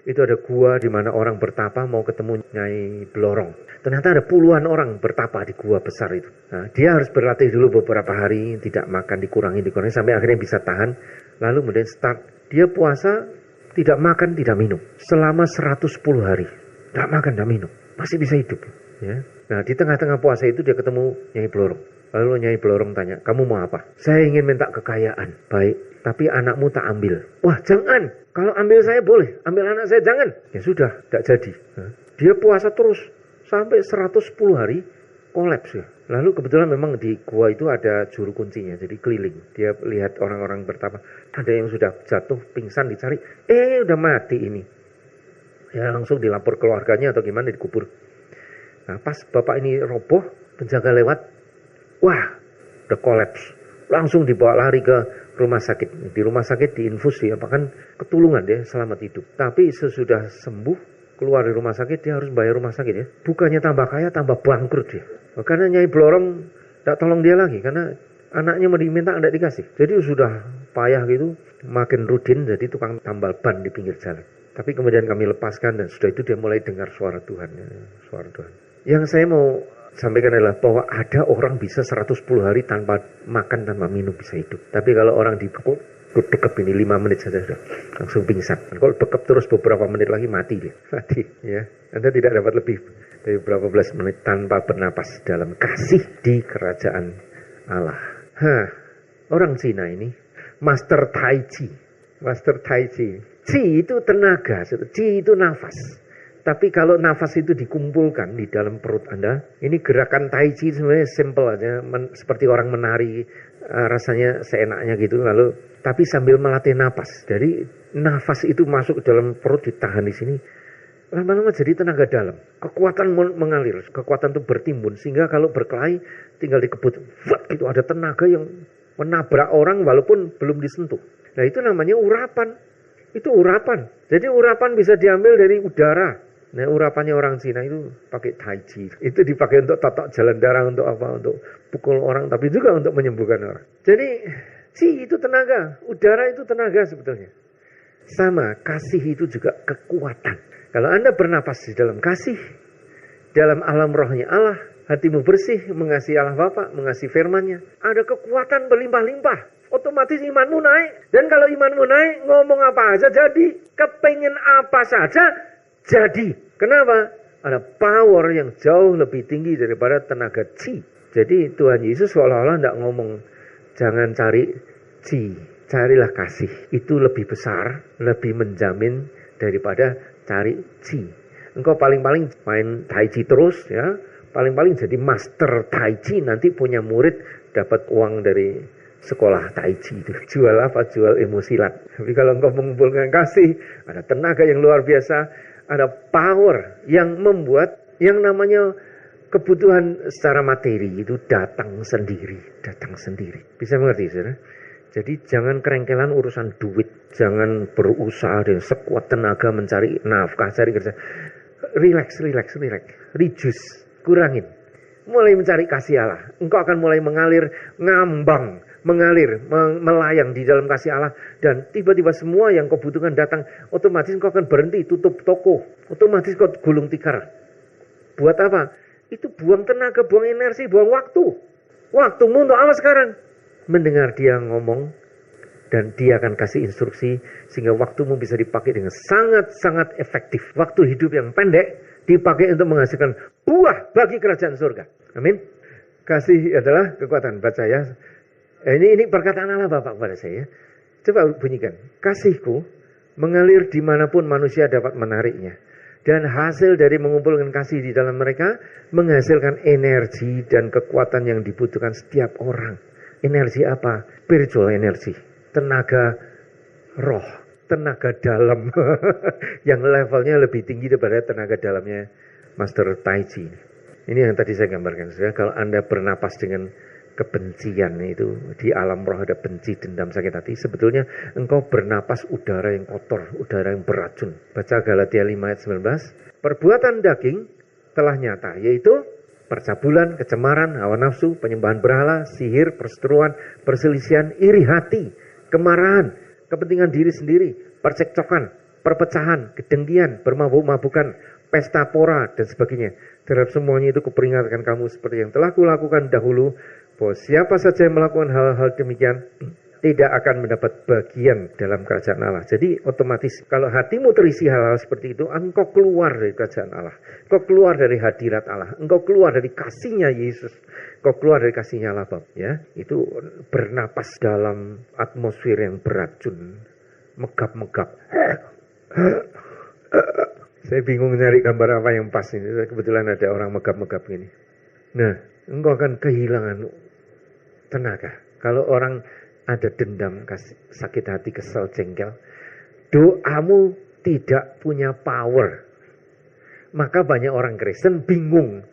Itu ada gua di mana orang bertapa mau ketemu Nyai Blorong. Ternyata ada puluhan orang bertapa di gua besar itu. Nah, dia harus berlatih dulu beberapa hari, tidak makan, dikurangi sampai akhirnya bisa tahan. Lalu kemudian start, dia puasa, tidak makan, tidak minum selama 110 hari. Tidak makan, tidak minum, masih bisa hidup. Ya. Nah, di tengah-tengah puasa itu dia ketemu Nyai Blorong. Lalu Nyai Blorong tanya, kamu mau apa? Saya ingin minta kekayaan. Baik, tapi anakmu tak ambil. Wah, jangan. Kalau ambil saya boleh, ambil anak saya jangan. Ya sudah, tidak jadi. Nah, dia puasa terus sampai 110 hari, kolaps ya. Lalu kebetulan memang di gua itu ada juru kuncinya, jadi keliling. Dia lihat orang-orang bertapa. Ada yang sudah jatuh, pingsan, dicari. Udah mati ini. Ya langsung dilapor keluarganya atau gimana, dikubur. Nah, pas bapak ini roboh, penjaga lewat, wah, udah kolaps. Langsung dibawa lari ke rumah sakit. Di rumah sakit diinfus ya, bahkan ketulungan dia selamat hidup. Tapi sesudah sembuh, keluar dari rumah sakit, dia harus bayar rumah sakit ya. Bukannya tambah kaya, tambah bangkrut dia. Karena Nyai Blorong tak tolong dia lagi, karena anaknya mau diminta tidak dikasih. Jadi sudah payah gitu, makin rudin jadi tukang tambal ban di pinggir jalan. Tapi kemudian kami lepaskan dan sudah itu dia mulai dengar suara Tuhan. Ya, suara Tuhan. Yang saya mau sampaikan adalah bahwa ada orang bisa 110 hari tanpa makan, tanpa minum bisa hidup. Tapi kalau orang bekep ini 5 menit saja sudah langsung pingsan. Kalau bekep terus beberapa menit lagi mati dia. Mati ya. Anda tidak dapat lebih dari beberapa belas menit tanpa bernapas dalam kasih di kerajaan Allah. Orang Cina ini Master Tai Chi. Master Tai Chi. Chi itu tenaga, Chi itu nafas. Tapi kalau nafas itu dikumpulkan di dalam perut Anda, ini gerakan Tai Chi sebenarnya simple aja, seperti orang menari, rasanya seenaknya gitu, lalu tapi sambil melatih nafas. Jadi nafas itu masuk ke dalam perut, ditahan di sini, lama-lama jadi tenaga dalam. Kekuatan mengalir, kekuatan itu bertimbun, sehingga kalau berkelahi tinggal dikebut, gitu ada tenaga yang menabrak orang walaupun belum disentuh. Nah itu namanya urapan. Itu urapan. Jadi urapan bisa diambil dari udara. Nah urapannya orang Cina itu pakai Tai Chi. Itu dipakai untuk totok jalan darah, untuk apa? Untuk pukul orang, tapi juga untuk menyembuhkan orang. Jadi Chi itu tenaga, udara itu tenaga sebetulnya. Sama, kasih itu juga kekuatan. Kalau Anda bernapas di dalam kasih, dalam alam rohnya Allah, hatimu bersih, mengasihi Allah Bapa, mengasihi firman-Nya, ada kekuatan berlimpah-limpah. Otomatis imanmu naik. Dan kalau imanmu naik, ngomong apa aja jadi. Kepengen apa saja jadi. Kenapa? Ada power yang jauh lebih tinggi daripada tenaga chi. Jadi Tuhan Yesus seolah-olah tidak ngomong jangan cari chi, carilah kasih. Itu lebih besar, lebih menjamin daripada cari chi. Engkau paling-paling main tai chi terus ya. Paling-paling jadi master tai chi, nanti punya murid dapat uang dari sekolah tai chi itu. Jual apa? Jual ilmu silat. Tapi kalau engkau mengumpulkan kasih, ada tenaga yang luar biasa, ada power yang membuat yang namanya kebutuhan secara materi itu datang sendiri. Bisa mengerti, saudara? Jadi jangan kerengkelan urusan duit, jangan berusaha dengan sekuat tenaga mencari nafkah, cari kerja. Relax, reduce, kurangin. Mulai mencari kasih Allah, engkau akan mulai mengalir, ngambang, melayang di dalam kasih Allah, dan tiba-tiba semua yang kau butuhkan datang. Otomatis kau akan berhenti, tutup toko, otomatis kau gulung tikar. Buat apa? Itu buang tenaga, buang energi, buang waktu. Waktumu untuk apa sekarang? Mendengar dia ngomong, dan dia akan kasih instruksi sehingga waktumu bisa dipakai dengan sangat-sangat efektif. Waktu hidup yang pendek dipakai untuk menghasilkan buah bagi kerajaan surga. Amin. Kasih adalah kekuatan. Baca ya. Ini perkataan Allah Bapa kepada saya. Coba bunyikan. Kasihku mengalir dimanapun manusia dapat menariknya. Dan hasil dari mengumpulkan kasih di dalam mereka menghasilkan energi dan kekuatan yang dibutuhkan setiap orang. Energi apa? Spiritual energy. Tenaga roh. Tenaga dalam. Yang levelnya lebih tinggi daripada tenaga dalamnya Master Tai Chi. Ini yang tadi saya gambarkan. Kalau Anda bernapas dengan kebencian itu, di alam roh ada benci, dendam, sakit hati, sebetulnya engkau bernapas udara yang kotor, udara yang beracun. Baca Galatia 5 ayat 19. Perbuatan daging telah nyata, yaitu percabulan, kecemaran, hawa nafsu, penyembahan berhala, sihir, perseteruan, perselisihan, iri hati, kemarahan, kepentingan diri sendiri, percekcokan, perpecahan, kedengkian, bermabuk-mabukan, pesta pora, dan sebagainya. Terhadap semuanya itu kuperingatkan kamu seperti yang telah kulakukan dahulu, bahwa siapa saja yang melakukan hal-hal demikian tidak akan mendapat bagian dalam kerajaan Allah. Jadi otomatis kalau hatimu terisi hal-hal seperti itu, engkau keluar dari kerajaan Allah. Engkau keluar dari hadirat Allah. Engkau keluar dari kasihnya Yesus. Engkau keluar dari kasihnya Allah Bapa. Ya, itu bernapas dalam atmosfer yang beracun. Megap-megap. Saya bingung nyari gambar apa yang pas ini. Kebetulan ada orang megap-megap gini. Nah, engkau akan kehilangan tenaga. Kalau orang ada dendam, sakit hati, kesal, jengkel, doamu tidak punya power. Maka banyak orang Kristen bingung.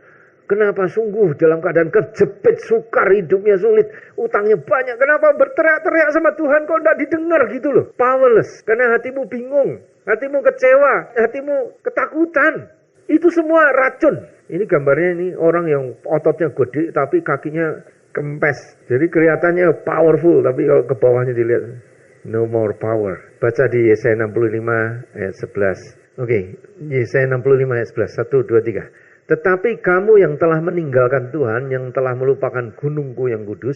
Kenapa sungguh dalam keadaan kejepit, sukar, hidupnya sulit, utangnya banyak. Kenapa berteriak-teriak sama Tuhan kok tidak didengar gitu loh. Powerless. Karena hatimu bingung, hatimu kecewa, hatimu ketakutan. Itu semua racun. Ini gambarnya ini orang yang ototnya gede tapi kakinya kempes. Jadi kelihatannya powerful, tapi kalau ke bawahnya dilihat no more power. Baca di Yesaya 65 ayat 11. Oke, Yesaya 65 ayat 11. 1, 2, 3. Tetapi kamu yang telah meninggalkan Tuhan, yang telah melupakan gunungku yang kudus,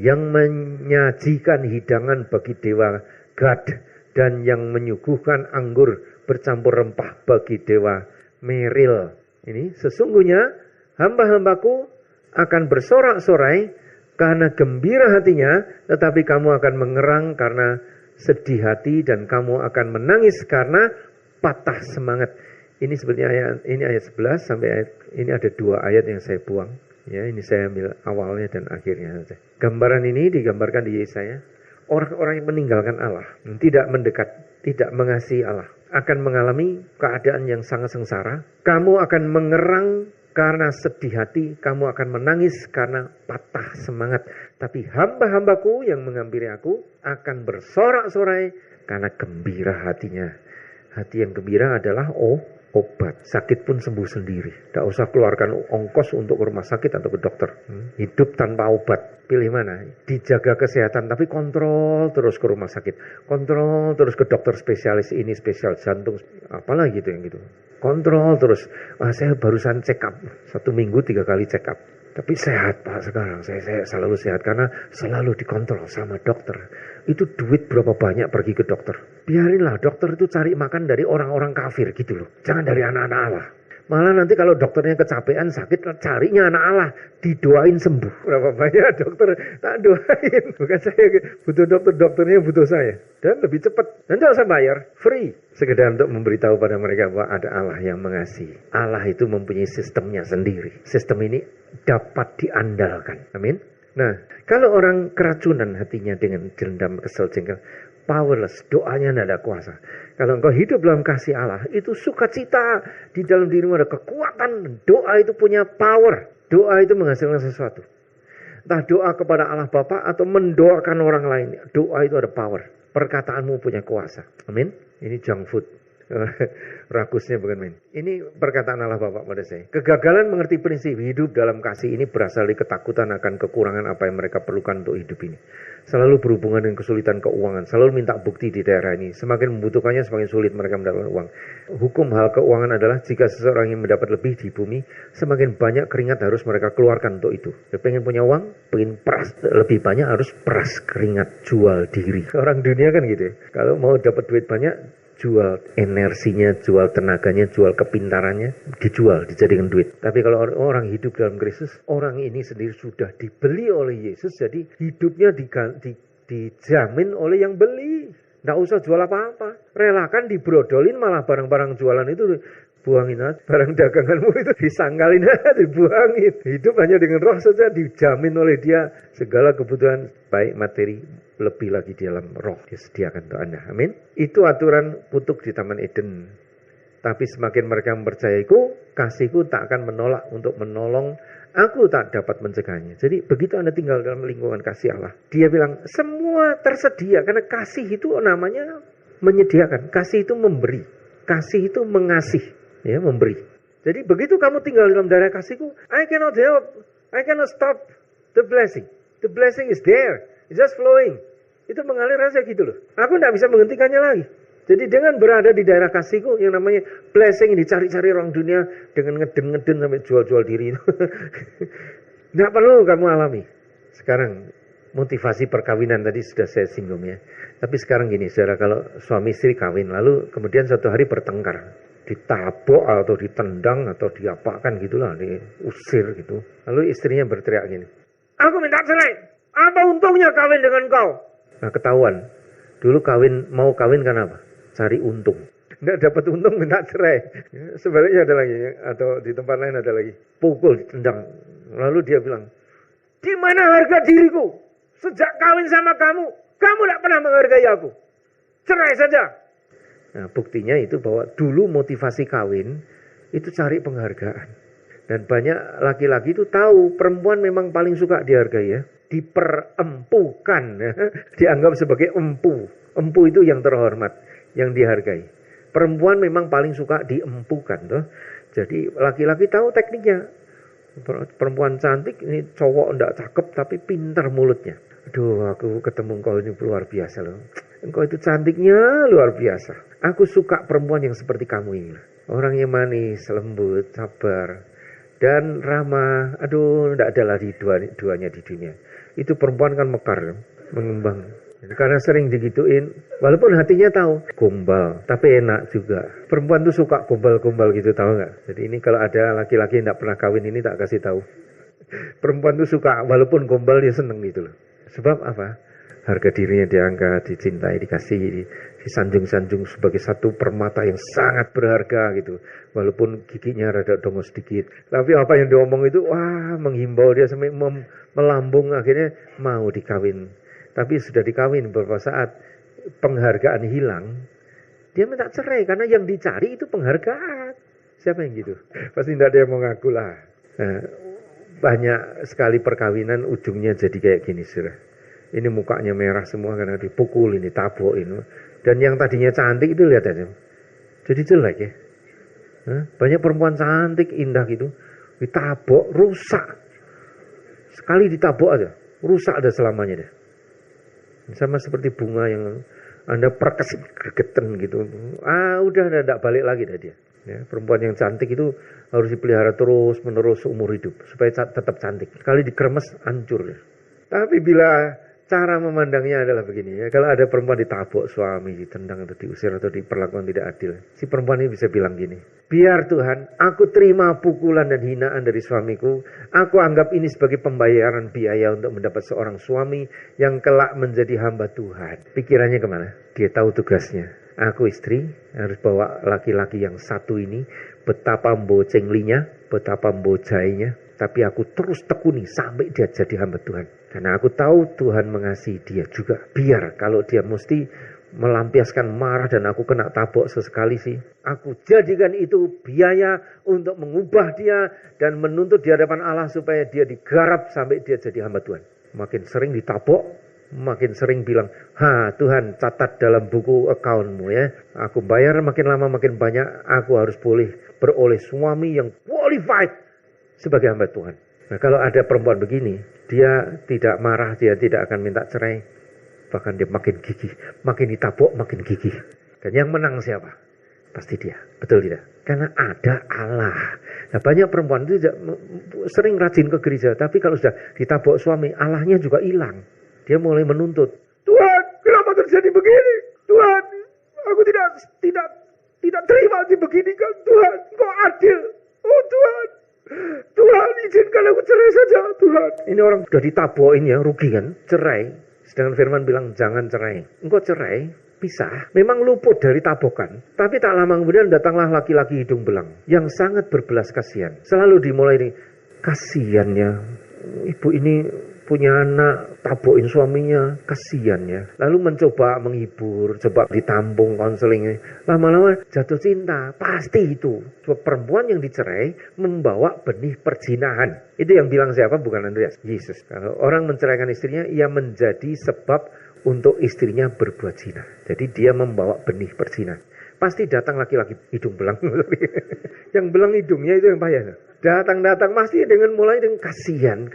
yang menyajikan hidangan bagi dewa Gad, dan yang menyuguhkan anggur bercampur rempah bagi dewa Meril. Ini sesungguhnya hamba-hambaku akan bersorak-sorai karena gembira hatinya, tetapi kamu akan mengerang karena sedih hati, dan kamu akan menangis karena patah semangat. Ini sebenarnya ayat 11 sampai ayat ini ada 2 ayat yang saya buang. Ya, ini saya ambil awalnya dan akhirnya saja. Gambaran ini digambarkan di Yesaya. Orang-orang yang meninggalkan Allah, tidak mendekat, tidak mengasihi Allah, akan mengalami keadaan yang sangat sengsara. Kamu akan mengerang karena sedih hati, kamu akan menangis karena patah semangat. Tapi hamba-hambaku yang menghampiri aku akan bersorak-sorai karena gembira hatinya. Hati yang gembira adalah obat. Sakit pun sembuh sendiri. Tidak usah keluarkan ongkos untuk ke rumah sakit atau ke dokter. Hidup tanpa obat. Pilih mana? Dijaga kesehatan tapi kontrol terus ke rumah sakit. Kontrol terus ke dokter spesialis ini, spesial jantung. Apalagi gitu yang gitu. Kontrol terus. Saya barusan check up. 1 minggu 3 kali check up. Tapi sehat Pak sekarang. Saya selalu sehat karena selalu dikontrol sama dokter. Itu duit berapa banyak pergi ke dokter. Biarinlah dokter itu cari makan dari orang-orang kafir gitu loh. Jangan dari anak-anak Allah. Malah nanti kalau dokternya kecapean sakit, carinya anak Allah. Didoain sembuh. Berapa banyak dokter tak doain. Bukan saya butuh dokter, dokternya butuh saya. Dan lebih cepat. Dan tidak usah bayar. Free. Sekedar untuk memberitahu pada mereka bahwa ada Allah yang mengasihi. Allah itu mempunyai sistemnya sendiri. Sistem ini dapat diandalkan. Amin. Nah, kalau orang keracunan hatinya dengan dendam, kesel, jengkel, powerless, doanya tidak ada kuasa. Kalau engkau hidup dalam kasih Allah, itu sukacita. Di dalam dirimu ada kekuatan. Doa itu punya power. Doa itu menghasilkan sesuatu. Entah doa kepada Allah Bapa atau mendoakan orang lain. Doa itu ada power. Perkataanmu punya kuasa. Amin. Ini junk food. Rakusnya bukan main. Ini perkataan Allah Bapa pada saya. Kegagalan mengerti prinsip hidup dalam kasih ini berasal dari ketakutan akan kekurangan apa yang mereka perlukan untuk hidup ini. Selalu berhubungan dengan kesulitan keuangan. Selalu minta bukti di daerah ini. Semakin membutuhkannya semakin sulit mereka mendapatkan uang. Hukum hal keuangan adalah jika seseorang yang mendapat lebih di bumi, semakin banyak keringat harus mereka keluarkan untuk itu. Dia pengen punya uang, pengen peras lebih banyak harus peras keringat, jual diri. Orang dunia kan gitu ya. Kalau mau dapat duit banyak, jual energinya, jual tenaganya, jual kepintarannya, dijual, dijadikan duit. Tapi kalau orang hidup dalam Kristus, orang ini sendiri sudah dibeli oleh Yesus, jadi hidupnya dijamin oleh yang beli. Nggak usah jual apa-apa. Relakan dibrodolin, malah barang-barang jualan itu buangin aja. Barang daganganmu itu disangkalin aja, dibuangin. Hidup hanya dengan roh saja, dijamin oleh dia segala kebutuhan baik materi, lebih lagi di dalam roh disediakan untuk Anda. Amin. Itu aturan kutuk di Taman Eden. Tapi semakin mereka mempercayaiku, kasihku tak akan menolak untuk menolong. Aku tak dapat mencegahnya. Jadi begitu Anda tinggal dalam lingkungan kasih Allah, dia bilang semua tersedia. Karena kasih itu namanya menyediakan. Kasih itu memberi. Kasih itu mengasih. Ya, memberi. Jadi begitu kamu tinggal dalam daerah kasihku, I cannot help. I cannot stop the blessing. The blessing is there. It's just flowing. Itu mengalir aja gitu loh. Aku tidak bisa menghentikannya lagi. Jadi dengan berada di daerah kasihku, yang namanya blessing yang dicari-cari orang dunia, dengan ngeden-ngeden sampai jual-jual diri itu. Tidak perlu kamu alami. Sekarang motivasi perkawinan tadi sudah saya singgung ya. Tapi sekarang gini, saudara, kalau suami istri kawin, lalu kemudian suatu hari bertengkar. Ditabok atau ditendang atau diapakan gitulah, diusir gitu. Lalu istrinya berteriak gini, aku minta cerai. Apa untungnya kawin dengan kau? Nah, ketahuan. Dulu mau kawin karena apa? Cari untung. Nggak dapat untung minta cerai. Sebaliknya ada lagi, atau di tempat lain ada lagi. Pukul, ditendang. Lalu dia bilang, di mana harga diriku? Sejak kawin sama kamu tidak pernah menghargai aku. Cerai saja. Nah, buktinya itu bahwa dulu motivasi kawin itu cari penghargaan. Dan banyak laki-laki itu tahu perempuan memang paling suka dihargai ya. Diperempukan, ya. Dianggap sebagai empu. Empu itu yang terhormat, yang dihargai. Perempuan memang paling suka diempukan. Toh. Jadi laki-laki tahu tekniknya. Perempuan cantik, ini cowok enggak cakep tapi pintar mulutnya. Aduh, aku ketemu engkau ini luar biasa loh. Engkau itu cantiknya luar biasa. Aku suka perempuan yang seperti kamu ini. Orang yang manis, lembut, sabar, dan ramah. Aduh, tidak ada lagi duanya di dunia. Itu perempuan kan mekar, mengembang. Karena sering digituin, walaupun hatinya tahu, gombal, tapi enak juga. Perempuan tuh suka gombal-gombal gitu, tahu nggak? Jadi ini kalau ada laki-laki yang tidak pernah kawin ini tak kasih tahu. Perempuan tuh suka, walaupun gombal dia seneng gitu loh. Sebab apa? Harga dirinya diangkat, dicintai, dikasihi, disanjung-sanjung sebagai satu permata yang sangat berharga gitu. Walaupun giginya rada dongo sedikit. Tapi apa yang diomong itu, wah menghimbau dia sampai melambung, akhirnya mau dikawin. Tapi sudah dikawin beberapa saat, penghargaan hilang. Dia minta cerai karena yang dicari itu penghargaan. Siapa yang gitu? Pasti tidak ada yang mau ngaku lah. Nah, banyak sekali perkawinan ujungnya jadi kayak gini sudah. Ini mukanya merah semua karena dipukul, ini tabok ini. Dan yang tadinya cantik itu lihat aja. Jadi jelek ya. Banyak perempuan cantik, indah gitu, ditabok, rusak. Sekali ditabok aja, rusak ada selamanya deh. Sama seperti bunga yang Anda perkes gregetan gitu. Udah tidak balik lagi dah dia. Ya, perempuan yang cantik itu harus dipelihara terus menerus seumur hidup supaya tetap cantik. Sekali dikremes hancur ya. Tapi bila cara memandangnya adalah begini ya, kalau ada perempuan ditabok suami, ditendang atau diusir atau diperlakukan tidak adil, si perempuan ini bisa bilang gini, biar Tuhan, aku terima pukulan dan hinaan dari suamiku, aku anggap ini sebagai pembayaran biaya untuk mendapat seorang suami yang kelak menjadi hamba Tuhan. Pikirannya kemana? Dia tahu tugasnya. Aku istri harus bawa laki-laki yang satu ini, betapa mbocenglinya, betapa mbojainya, tapi aku terus tekuni sampai dia jadi hamba Tuhan. Karena aku tahu Tuhan mengasihi dia juga. Biar kalau dia mesti melampiaskan marah dan aku kena tabok sesekali sih, aku jadikan itu biaya untuk mengubah dia dan menuntut di hadapan Allah supaya dia digarap sampai dia jadi hamba Tuhan. Makin sering ditabok, makin sering bilang, Tuhan catat dalam buku accountmu ya. Aku bayar makin lama makin banyak, aku harus beroleh suami yang qualified sebagai hamba Tuhan. Nah kalau ada perempuan begini, dia tidak marah, dia tidak akan minta cerai. Bahkan dia makin gigih, makin ditabok, makin gigih. Dan yang menang siapa? Pasti dia, betul tidak? Karena ada Allah. Nah banyak perempuan itu sering rajin ke gereja, tapi kalau sudah ditabok suami, Allahnya juga hilang. Dia mulai menuntut, Tuhan, kenapa terjadi begini? Tuhan, aku tidak terima dibeginikan. Tuhan, Engkau adil. Oh Tuhan, Tuhan izinkan aku cerai saja Tuhan. Ini orang sudah ditabokin ya, rugi kan, cerai. Sedangkan firman bilang jangan cerai. Engkau cerai, pisah. Memang luput dari tabokan. Tapi tak lama kemudian datanglah laki-laki hidung belang yang sangat berbelas kasihan. Selalu dimulai nih, kasihannya ibu ini punya anak, tabokin suaminya, kasihan ya. Lalu mencoba menghibur, coba ditampung konselingnya. Lama-lama jatuh cinta, pasti itu. Sebab perempuan yang dicerai membawa benih perzinahan. Itu yang bilang siapa? Bukan Andreas, Yesus. Kalau orang menceraikan istrinya, ia menjadi sebab untuk istrinya berbuat zina. Jadi dia membawa benih perzinahan. Pasti datang laki-laki hidung belang. Yang belang hidungnya itu yang payah. Datang-datang pasti mulai dengan kasihan.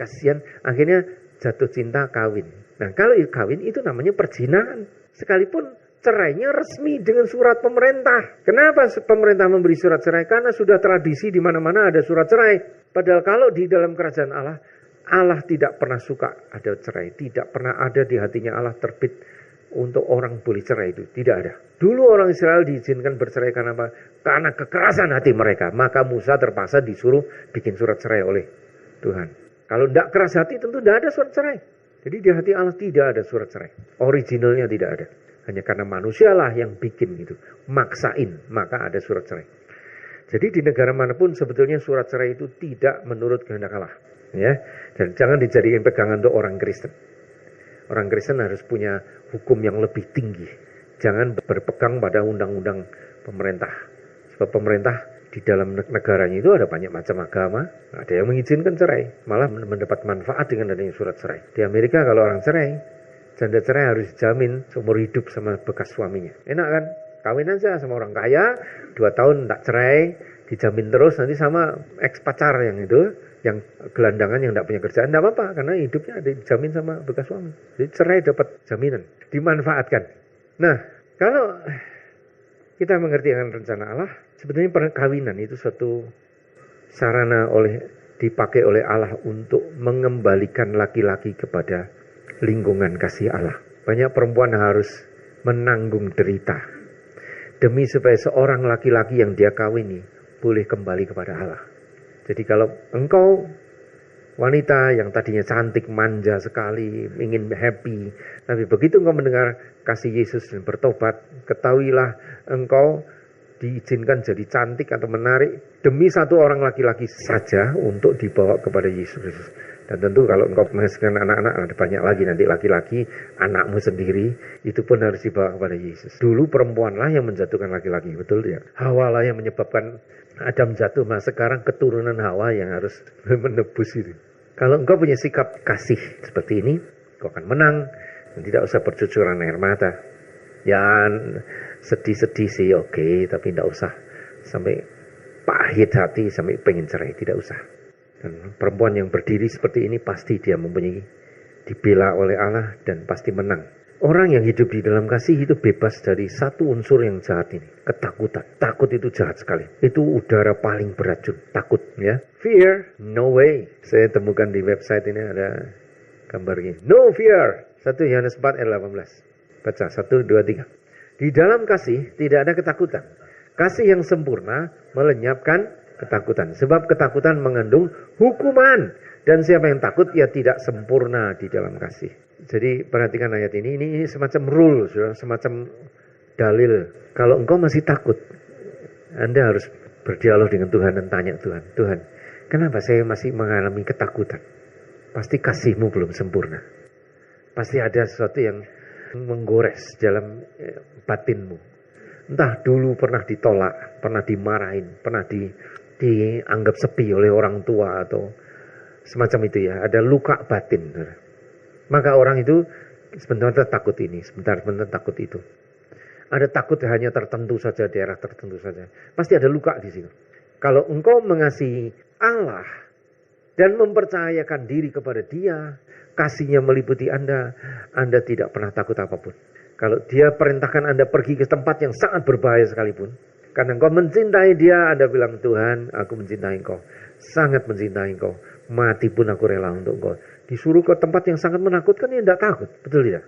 Akhirnya jatuh cinta, kawin. Nah kalau kawin itu namanya perzinahan. Sekalipun cerainya resmi dengan surat pemerintah. Kenapa pemerintah memberi surat cerai? Karena sudah tradisi di mana-mana ada surat cerai. Padahal kalau di dalam kerajaan Allah, Allah tidak pernah suka ada cerai. Tidak pernah ada di hatinya Allah terbit untuk orang boleh cerai itu. Tidak ada. Dulu orang Israel diizinkan bercerai karena apa? Karena kekerasan hati mereka. Maka Musa terpaksa disuruh bikin surat cerai oleh Tuhan. Kalau tidak keras hati tentu tidak ada surat cerai. Jadi di hati Allah tidak ada surat cerai. Originalnya tidak ada. Hanya karena manusialah yang bikin gitu. Maksain, maka ada surat cerai. Jadi di negara manapun sebetulnya surat cerai itu tidak menurut kehendak Allah. Ya. Dan jangan dijadikan pegangan untuk orang Kristen. Orang Kristen harus punya hukum yang lebih tinggi. Jangan berpegang pada undang-undang pemerintah. Sebab pemerintah di dalam negaranya itu ada banyak macam agama. Ada yang mengizinkan cerai. Malah mendapat manfaat dengan adanya surat cerai. Di Amerika kalau orang cerai, janda cerai harus dijamin seumur hidup sama bekas suaminya. Enak kan? Kawin aja sama orang kaya, 2 tahun tak cerai, dijamin terus nanti sama ex pacar yang itu. Yang gelandangan yang tidak punya kerjaan, tidak apa-apa. Karena hidupnya ada dijamin sama bekas suami. Jadi cerai dapat jaminan. Dimanfaatkan. Nah, kalau kita mengerti akan rencana Allah, sebetulnya perkawinan itu suatu sarana dipakai oleh Allah untuk mengembalikan laki-laki kepada lingkungan kasih Allah. Banyak perempuan harus menanggung derita. Demi supaya seorang laki-laki yang dia kawini boleh kembali kepada Allah. Jadi kalau engkau wanita yang tadinya cantik, manja sekali, ingin happy, tapi begitu engkau mendengar kasih Yesus dan bertobat, ketahuilah engkau diizinkan jadi cantik atau menarik demi satu orang laki-laki saja untuk dibawa kepada Yesus Kristus. Dan tentu kalau engkau menghasilkan anak-anak, ada banyak lagi nanti laki-laki, anakmu sendiri, itu pun harus dibawa kepada Yesus. Dulu perempuanlah yang menjatuhkan laki-laki, betul ya? Hawa lah yang menyebabkan Adam jatuh, nah sekarang keturunan Hawa yang harus menebus itu. Kalau engkau punya sikap kasih seperti ini, engkau akan menang dan tidak usah bercucuran air mata. Ya sedih-sedih sih oke, tapi tidak usah sampai pahit hati sampai pengen cerai, tidak usah. Dan perempuan yang berdiri seperti ini pasti dia mempunyai, dibela oleh Allah dan pasti menang. Orang yang hidup di dalam kasih itu bebas dari satu unsur yang jahat ini, ketakutan. Takut itu jahat sekali. Itu udara paling beracun, takut ya. Fear, no way. Saya temukan di website ini ada gambar gini. No fear. 1 Yohanes 4 ayat 18. Baca 1, 2, 3. Di dalam kasih tidak ada ketakutan. Kasih yang sempurna melenyapkan ketakutan. Sebab ketakutan mengandung hukuman. Dan siapa yang takut, ia tidak sempurna di dalam kasih. Jadi perhatikan ayat ini semacam rule, semacam dalil. Kalau engkau masih takut, Anda harus berdialog dengan Tuhan dan tanya Tuhan, Tuhan, kenapa saya masih mengalami ketakutan? Pasti kasih-Mu belum sempurna. Pasti ada sesuatu yang menggores dalam batin-Mu. Entah dulu pernah ditolak, pernah dimarahin, pernah dianggap sepi oleh orang tua atau semacam itu ya. Ada luka batin. Maka orang itu sebentar takut ini, sebentar takut itu. Ada takut hanya tertentu saja, daerah tertentu saja. Pasti ada luka di situ. Kalau engkau mengasihi Allah dan mempercayakan diri kepada Dia, kasih-Nya meliputi Anda tidak pernah takut apapun. Kalau Dia perintahkan Anda pergi ke tempat yang sangat berbahaya sekalipun, karena engkau mencintai Dia, Anda bilang, Tuhan, aku mencintai Engkau, sangat mencintai Engkau, mati pun aku rela untuk Engkau. Disuruh ke tempat yang sangat menakutkan, dia tidak takut. Betul tidak?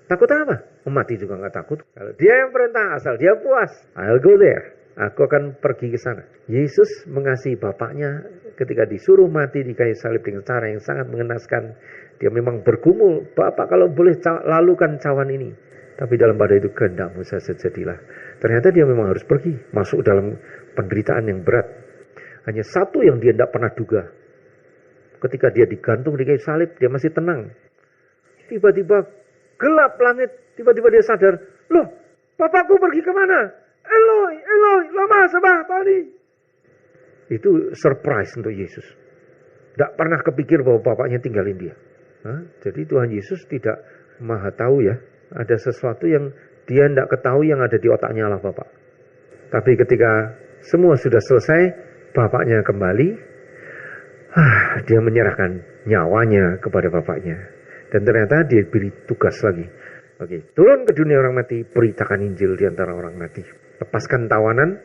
Takut apa? Mati juga nggak takut. Kalau dia yang perintah, asal dia puas, I'll go there. Aku akan pergi ke sana. Yesus mengasihi Bapaknya ketika disuruh mati di kayu salib dengan cara yang sangat mengenaskan. Dia memang bergumul, Bapak kalau boleh lalukan cawan ini. Tapi dalam pada itu kehendak-Mu saja jadilah. Ternyata dia memang harus pergi, masuk dalam penderitaan yang berat. Hanya satu yang dia tidak pernah duga. Ketika dia digantung di kayu salib, dia masih tenang. Tiba-tiba gelap langit. Tiba-tiba dia sadar, loh, Bapakku pergi kemana? Eloi, Eloi, lama sabachthani. Itu surprise untuk Yesus. Tidak pernah kepikir bahwa Bapaknya tinggalin dia. Jadi Tuhan Yesus tidak maha tahu ya. Ada sesuatu yang dia tidak ketahui yang ada di otaknya Allah Bapa. Tapi ketika semua sudah selesai, Bapaknya kembali. Dia menyerahkan nyawanya kepada Bapaknya. Dan ternyata dia beri tugas lagi. Oke, turun ke dunia orang mati, beritakan Injil di antara orang mati. Lepaskan tawanan,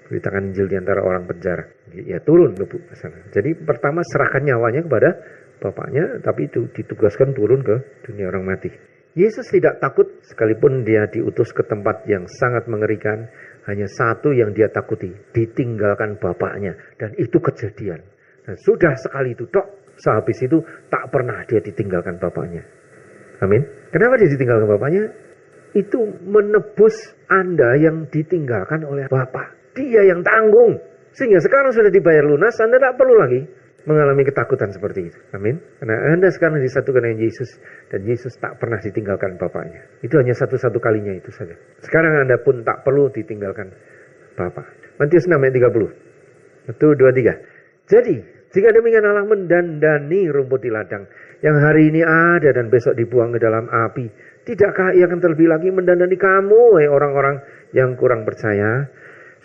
beritakan Injil di antara orang penjara. Ya turun ke sana. Jadi pertama serahkan nyawanya kepada Bapaknya, tapi itu ditugaskan turun ke dunia orang mati. Yesus tidak takut sekalipun dia diutus ke tempat yang sangat mengerikan. Hanya satu yang dia takuti, ditinggalkan Bapaknya. Dan itu kejadian. Dan sudah sekali itu dok, sehabis itu tak pernah dia ditinggalkan Bapaknya. Amin. Kenapa dia ditinggalkan Bapaknya? Itu menebus Anda yang ditinggalkan oleh Bapak. Dia yang tanggung. Sehingga sekarang sudah dibayar lunas, Anda tidak perlu lagi mengalami ketakutan seperti itu. Amin. Karena Anda sekarang disatukan dengan Yesus. Dan Yesus tak pernah ditinggalkan Bapaknya. Itu hanya satu-satu kalinya itu saja. Sekarang Anda pun tak perlu ditinggalkan Bapak. Matius 6 ayat 30. 1, 2, 3. Jadi, jika demikian Allah mendandani rumput di ladang yang hari ini ada dan besok dibuang ke dalam api, tidakkah Ia akan terlebih lagi mendandani kamu, orang-orang yang kurang percaya?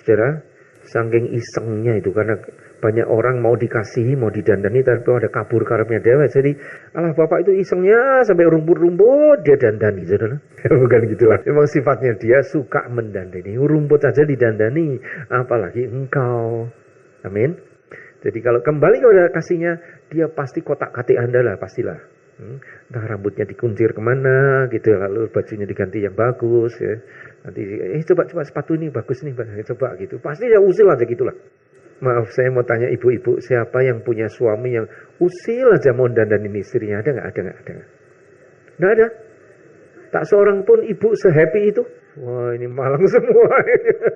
Saudara, saking isengnya itu, karena banyak orang mau dikasihi, mau didandani, tapi ada kabur karepnya dewa. Jadi Allah Bapak itu isengnya sampai rumput-rumput dia dandani, saudara. Bukan gitulah. Memang sifatnya dia suka mendandani. Rumput aja didandani, apalagi engkau. Amin. Jadi kalau kembali kepada kasihnya, dia pasti kotak-katik Anda lah, pastilah. Entah rambutnya dikuncir kemana, gitu, lalu bajunya diganti yang bagus, ya. Nanti, coba sepatu ini bagus nih, coba gitu. Pasti dia usil aja gitulah. Maaf, saya mau tanya ibu-ibu, siapa yang punya suami yang usil aja mau dandanin istrinya? Ada nggak? Nggak ada. Tak seorang pun ibu sehappy itu. Wah, ini malang semua.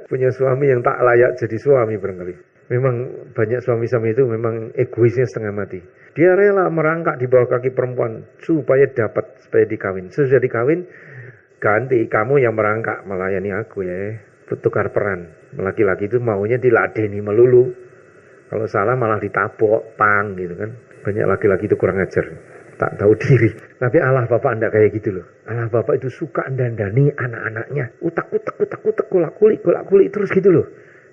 Punya suami yang tak layak jadi suami barangkali. Memang banyak suami-suami itu memang egoisnya setengah mati. Dia rela merangkak di bawah kaki perempuan supaya dikawin. Sesudah dikawin, ganti kamu yang merangkak melayani aku ya. Tukar peran. Laki-laki itu maunya diladeni melulu. Kalau salah malah ditabok, pang gitu kan. Banyak laki-laki itu kurang ajar. Tak tahu diri. Tapi Allah Bapak enggak kayak gitu loh. Allah Bapak itu suka dandani anak-anaknya. Utak-utak, kolak-kulik terus gitu loh.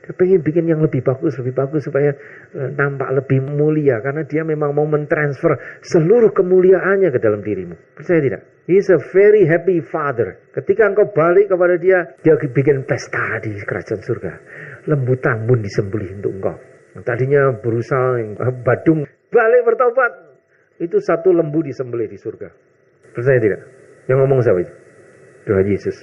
Dia pengen bikin yang lebih bagus supaya nampak lebih mulia. Karena dia memang mau mentransfer seluruh kemuliaannya ke dalam dirimu. Percaya tidak? He is a very happy father. Ketika engkau balik kepada dia bikin pesta di kerajaan surga. Lembu tambun disembelih untuk engkau. Tadinya berusaha badung, balik bertobat. Itu satu lembu disembelih di surga. Percaya tidak? Yang ngomong siapa itu? Tuhan Yesus.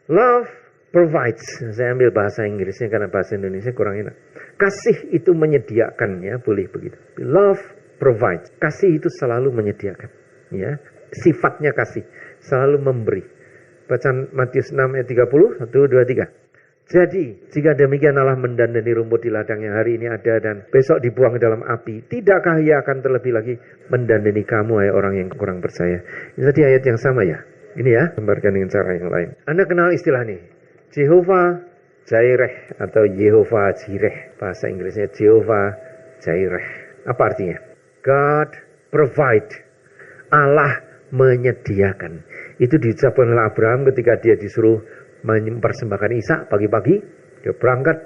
Love provides. Saya ambil bahasa Inggrisnya karena bahasa Indonesia kurang enak. Kasih itu menyediakan, ya, boleh begitu. Love provides. Kasih itu selalu menyediakan, ya. Sifatnya kasih, selalu memberi. Bacaan Matius 6 ayat 30, 1, 2, 3. Jadi, jika demikian Allah mendandani rumput di ladang yang hari ini ada dan besok dibuang dalam api, tidakkah Ia akan terlebih lagi mendandani kamu, hai orang yang kurang percaya? Ini tadi ayat yang sama, ya. Ini, ya, gambarkan dengan cara yang lain. Anda kenal istilah ini, Jehovah Jireh atau Jehovah Jireh. Bahasa Inggrisnya Jehovah Jireh. Apa artinya? God provide. Allah menyediakan. Itu diucapkan oleh Abraham ketika dia disuruh mempersembahkan Ishak pagi-pagi. Dia berangkat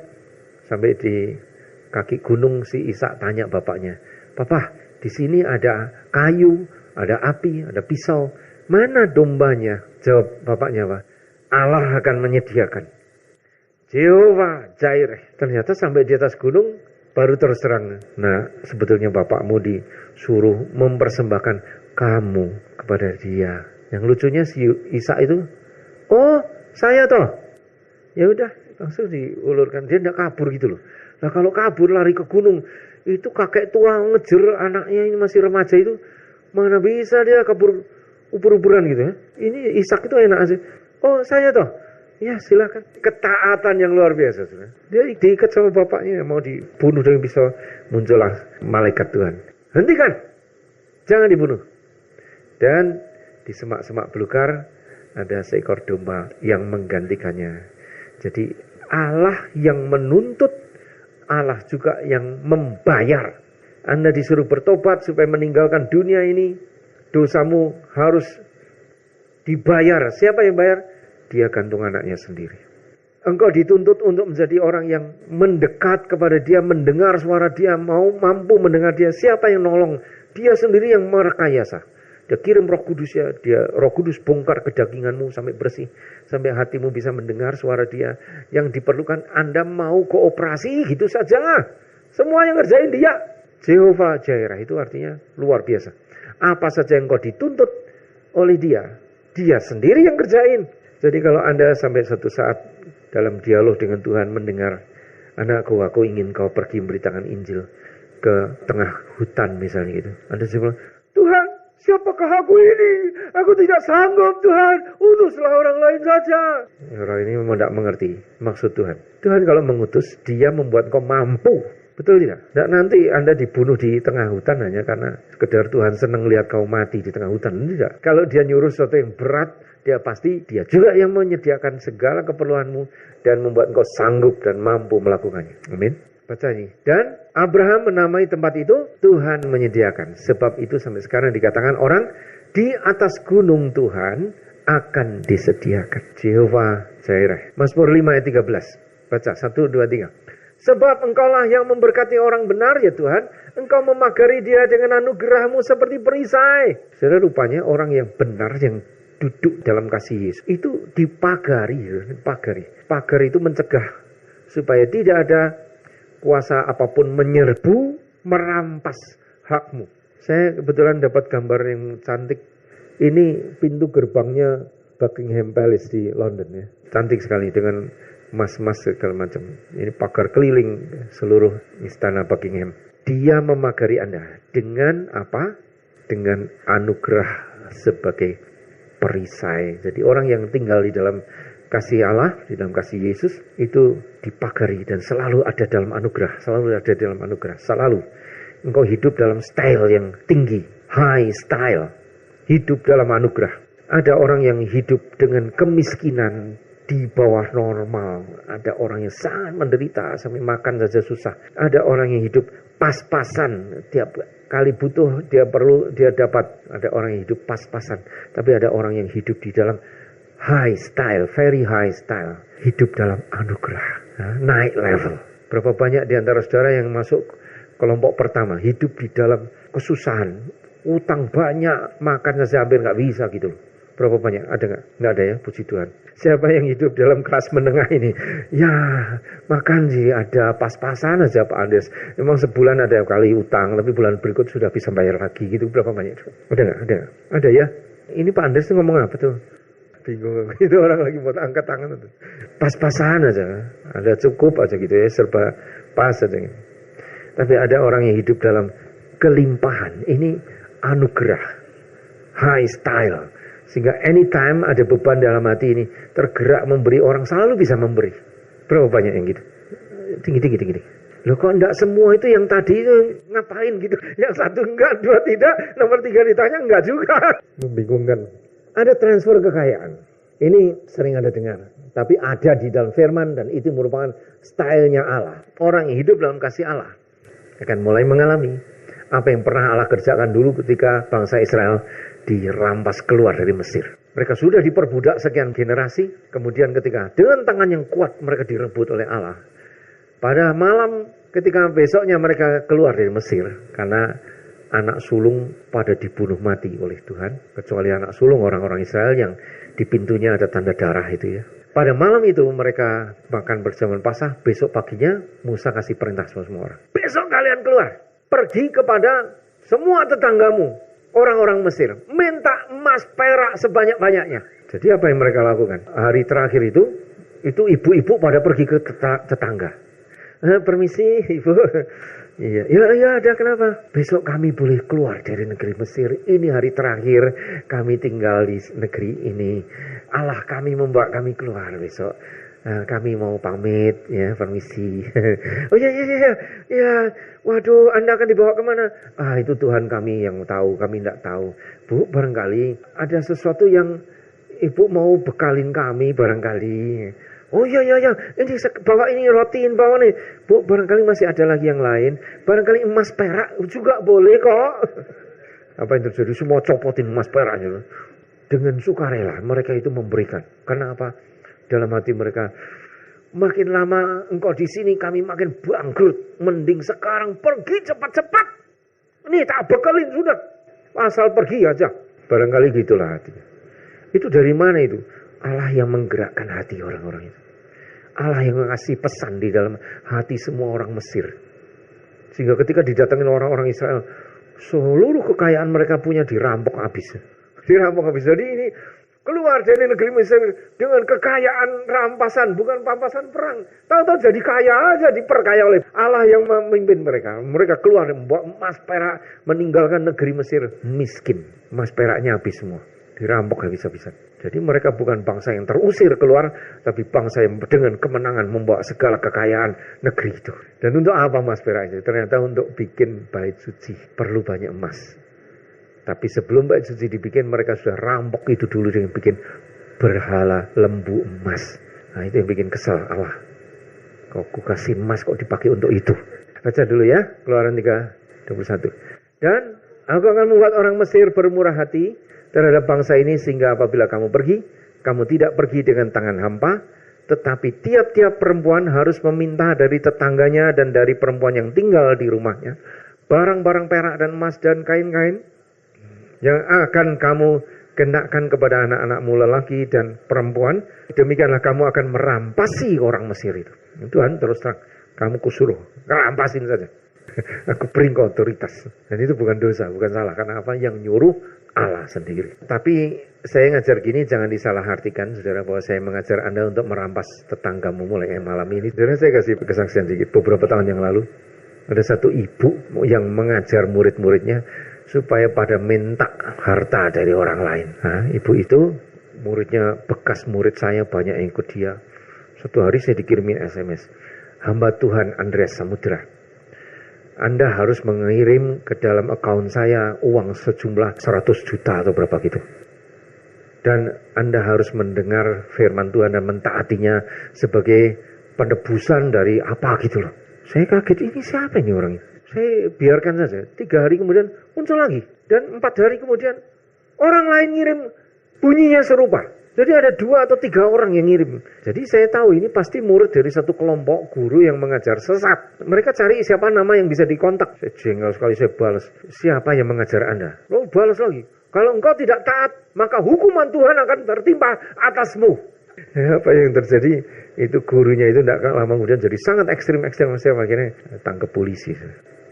sampai di kaki gunung, si Ishak tanya bapaknya, "Papa, di sini ada kayu, ada api, ada pisau. Mana dombanya?" Jawab bapaknya, "Pak, Allah akan menyediakan." Jehovah Jireh. Ternyata sampai di atas gunung baru terus terang. Nah, sebetulnya bapakmu disuruh mempersembahkan kamu kepada dia. Yang lucunya si Ishak itu, "Oh, saya toh." Ya udah, langsung diulurkan. Dia tidak kabur gitu loh. Nah, kalau kabur lari ke gunung, itu kakek tua ngejer anaknya ini masih remaja itu, mana bisa dia kabur ubur-uburan gitu ya. Ini Ishak itu enak aja. "Oh, saya toh." Ya, silakan. Ketaatan yang luar biasa, saudara. Dia diikat sama bapaknya, mau dibunuh dengan pisau, muncullah malaikat Tuhan. "Hentikan, jangan dibunuh." Dan di semak-semak belukar ada seekor domba yang menggantikannya. Jadi Allah yang menuntut, Allah juga yang membayar. Anda disuruh bertobat supaya meninggalkan dunia ini, dosamu harus dibayar. Siapa yang bayar? Dia gantung anaknya sendiri. Engkau dituntut untuk menjadi orang yang mendekat kepada dia, mendengar suara dia, mampu mendengar dia. Siapa yang nolong? Dia sendiri yang merekayasa. Dia kirim Roh Kudus, ya, Roh Kudus bongkar kedaginganmu sampai bersih, sampai hatimu bisa mendengar suara dia. Yang diperlukan Anda mau kooperasi gitu saja. Semua yang ngerjain dia. Jehovah Jireh itu artinya luar biasa. Apa saja yang kau dituntut oleh dia, dia sendiri yang kerjain. Jadi kalau Anda sampai suatu saat dalam dialog dengan Tuhan mendengar, "Anakku, aku ingin kau pergi memberitakan Injil ke tengah hutan," misalnya gitu. Anda bilang, "Tuhan, siapakah aku ini? Aku tidak sanggup, Tuhan. Utuslah orang lain saja." Orang ini memang tidak mengerti maksud Tuhan. Tuhan kalau mengutus, dia membuat kau mampu. Betul tidak? Tidak nanti Anda dibunuh di tengah hutan hanya karena sekedar Tuhan senang lihat kau mati di tengah hutan. Tidak. Kalau dia nyuruh sesuatu yang berat, dia pasti dia juga yang menyediakan segala keperluanmu dan membuat engkau sanggup dan mampu melakukannya. Amin. Baca ini. Dan Abraham menamai tempat itu Tuhan menyediakan. Sebab itu sampai sekarang dikatakan orang di atas gunung Tuhan akan disediakan. Jehovah Jireh. Mazmur 5 ayat 13. Baca 1, 2, 3. Sebab engkaulah yang memberkati orang benar, ya Tuhan. Engkau memagari dia dengan anugerahmu seperti perisai. Saudara, rupanya orang yang benar, yang duduk dalam kasih Yesus, itu dipagari. Pagar itu mencegah supaya tidak ada kuasa apapun menyerbu, merampas hakmu. Saya kebetulan dapat gambar yang cantik. Ini pintu gerbangnya Buckingham Palace di London, ya. Cantik sekali dengan mas-mas segala macam. Ini pagar keliling seluruh istana Buckingham. Dia memagari Anda dengan apa? Dengan anugerah sebagai perisai. Jadi orang yang tinggal di dalam kasih Allah, di dalam kasih Yesus, itu dipagari dan selalu ada dalam anugerah. Selalu ada dalam anugerah. Selalu. Engkau hidup dalam style yang tinggi. High style. Hidup dalam anugerah. Ada orang yang hidup dengan kemiskinan di bawah normal. Ada orang yang sangat menderita sampai makan saja susah. Ada orang yang hidup pas-pasan. Tiap kali butuh dia dapat. Ada orang yang hidup pas-pasan. Tapi ada orang yang hidup di dalam high style, very high style. Hidup dalam anugerah, naik level. Berapa banyak di antara saudara yang masuk kelompok pertama, hidup di dalam kesusahan, utang banyak, makan saja hampir nggak bisa gitu loh. Berapa banyak? Ada nggak? Nggak ada ya, puji Tuhan. Siapa yang hidup dalam kelas menengah ini? Ya, makan sih ada pas-pasan aja Pak Andes. Memang sebulan ada kali utang, tapi bulan berikut sudah bisa bayar lagi gitu. Berapa banyak? Ada nggak? Ada nggak? Ada ya? Ini Pak Andes tuh ngomong apa tuh? Bingung. Itu orang lagi mau angkat tangan tuh. Pas-pasan aja. Ada cukup aja gitu ya, serba pas aja gitu. Tapi ada orang yang hidup dalam kelimpahan. Ini anugerah. High style. Sehingga anytime ada beban dalam hati ini, tergerak memberi, orang selalu bisa memberi. Berapa banyak yang gitu? Tinggi. Loh kok enggak semua itu yang tadi itu ngapain gitu? Yang satu enggak, dua tidak, nomor tiga ditanya enggak juga. Membingungkan. Ada transfer kekayaan. Ini sering Anda dengar. Tapi ada di dalam firman dan itu merupakan stylenya Allah. Orang yang hidup dalam kasih Allah akan mulai mengalami apa yang pernah Allah kerjakan dulu ketika bangsa Israel dirampas keluar dari Mesir. Mereka sudah diperbudak sekian generasi, kemudian ketika dengan tangan yang kuat mereka direbut oleh Allah. Pada malam ketika besoknya mereka keluar dari Mesir, karena anak sulung pada dibunuh mati oleh Tuhan, kecuali anak sulung orang-orang Israel yang di pintunya ada tanda darah itu ya. Pada malam itu mereka makan berjamaah Paskah, besok paginya Musa kasih perintah sama semua orang. Besok kalian keluar, pergi kepada semua tetanggamu, orang-orang Mesir, minta emas perak sebanyak-banyaknya. Jadi apa yang mereka lakukan? Hari terakhir itu ibu-ibu pada pergi ke tetangga. Permisi ibu. Iya ada kenapa? Besok kami boleh keluar dari negeri Mesir. Ini hari terakhir kami tinggal di negeri ini. Allah kami membawa kami keluar besok. Kami mau pamit ya, permisi. Oh ya. Waduh, Anda akan dibawa kemana? Itu Tuhan kami yang tahu, kami tidak tahu. Bu, barangkali ada sesuatu yang ibu mau bekalin kami barangkali. Oh iya, ini bawa ini rotiin bawa nih. Bu, barangkali masih ada lagi yang lain. Barangkali emas perak juga boleh kok. Apa yang terjadi? Semua copotin emas peraknya. Dengan sukarela mereka itu memberikan. Karena apa? Dalam hati mereka, makin lama engkau di sini kami makin bangkrut. Mending sekarang pergi cepat-cepat. Ini tak bekalin sudah. Asal pergi aja. Barangkali gitulah hatinya. Itu dari mana itu? Allah yang menggerakkan hati orang-orang itu. Allah yang mengasih pesan di dalam hati semua orang Mesir. Sehingga ketika didatangin orang-orang Israel, seluruh kekayaan mereka punya dirampok habis. Dirampok habis. Jadi ini keluar dari negeri Mesir dengan kekayaan rampasan, bukan rampasan perang. Tahu-tahu jadi kaya aja, diperkaya oleh Allah yang memimpin mereka. Mereka keluar membawa emas perak, meninggalkan negeri Mesir miskin. Emas peraknya habis semua, dirampok habis-habisan. Jadi mereka bukan bangsa yang terusir keluar, tapi bangsa yang dengan kemenangan membawa segala kekayaan negeri itu. Dan untuk apa emas perak itu? Ternyata untuk bikin bait suci perlu banyak emas. Tapi sebelum bait suci dibikin, mereka sudah rampok itu dulu dengan bikin berhala lembu emas. Nah itu yang bikin kesal Allah. Kok ku kasih emas kok dipakai untuk itu. Baca dulu ya, Keluaran 3:21. Dan aku akan membuat orang Mesir bermurah hati terhadap bangsa ini, sehingga apabila kamu pergi, kamu tidak pergi dengan tangan hampa, tetapi tiap-tiap perempuan harus meminta dari tetangganya dan dari perempuan yang tinggal di rumahnya barang-barang perak dan emas dan kain-kain yang akan kamu kenakan kepada anak-anakmu lelaki dan perempuan. Demikianlah kamu akan merampasi orang Mesir itu. Tuhan terus terang, kamu kusuruh, rampasin saja. Aku beri kau otoritas. Dan itu bukan dosa, bukan salah. Karena apa? Yang nyuruh Allah sendiri. Tapi saya ngajar gini jangan disalahartikan, saudara, bahwa saya mengajar Anda untuk merampas tetanggamu mulai malam ini. Saudara, saya kasih kesaksian sedikit. Beberapa tahun yang lalu, ada satu ibu yang mengajar murid-muridnya supaya pada minta harta dari orang lain. Nah, ibu itu muridnya bekas murid saya, banyak yang ikut dia. Suatu hari saya dikirimin SMS. Hamba Tuhan Andreas Samudra, Anda harus mengirim ke dalam akun saya uang sejumlah 100 juta atau berapa gitu. Dan Anda harus mendengar firman Tuhan dan mentaatinya sebagai penebusan dari apa gitu loh. Saya kaget, ini siapa ini orang itu? Saya biarkan saja. 3 hari kemudian muncul lagi. Dan 4 hari kemudian orang lain ngirim bunyinya serupa. Jadi ada 2 atau 3 orang yang ngirim. Jadi saya tahu ini pasti murid dari satu kelompok guru yang mengajar sesat. Mereka cari siapa nama yang bisa dikontak. Saya jengkel sekali, saya balas. Siapa yang mengajar Anda? Lalu balas lagi. Kalau engkau tidak taat, maka hukuman Tuhan akan tertimpa atasmu. Ya, apa yang terjadi? Itu gurunya itu tidak lama kemudian jadi sangat ekstrim. Saya akhirnya tangkap polisi.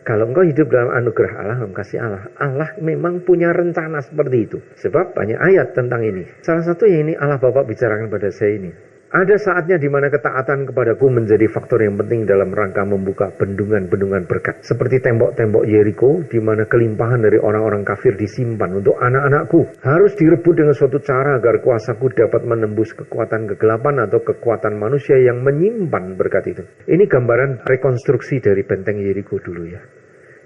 Kalau engkau hidup dalam anugerah Allah, dalam kasih Allah, Allah memang punya rencana seperti itu. Sebab banyak ayat tentang ini. Salah satu yang ini Allah Bapa bicarakan pada saya ini. Ada saatnya di mana ketaatan kepadaku menjadi faktor yang penting dalam rangka membuka bendungan-bendungan berkat. Seperti tembok-tembok Yeriko, di mana kelimpahan dari orang-orang kafir disimpan untuk anak-anakku. Harus direbut dengan suatu cara agar kuasaku dapat menembus kekuatan kegelapan atau kekuatan manusia yang menyimpan berkat itu. Ini gambaran rekonstruksi dari benteng Yeriko dulu ya.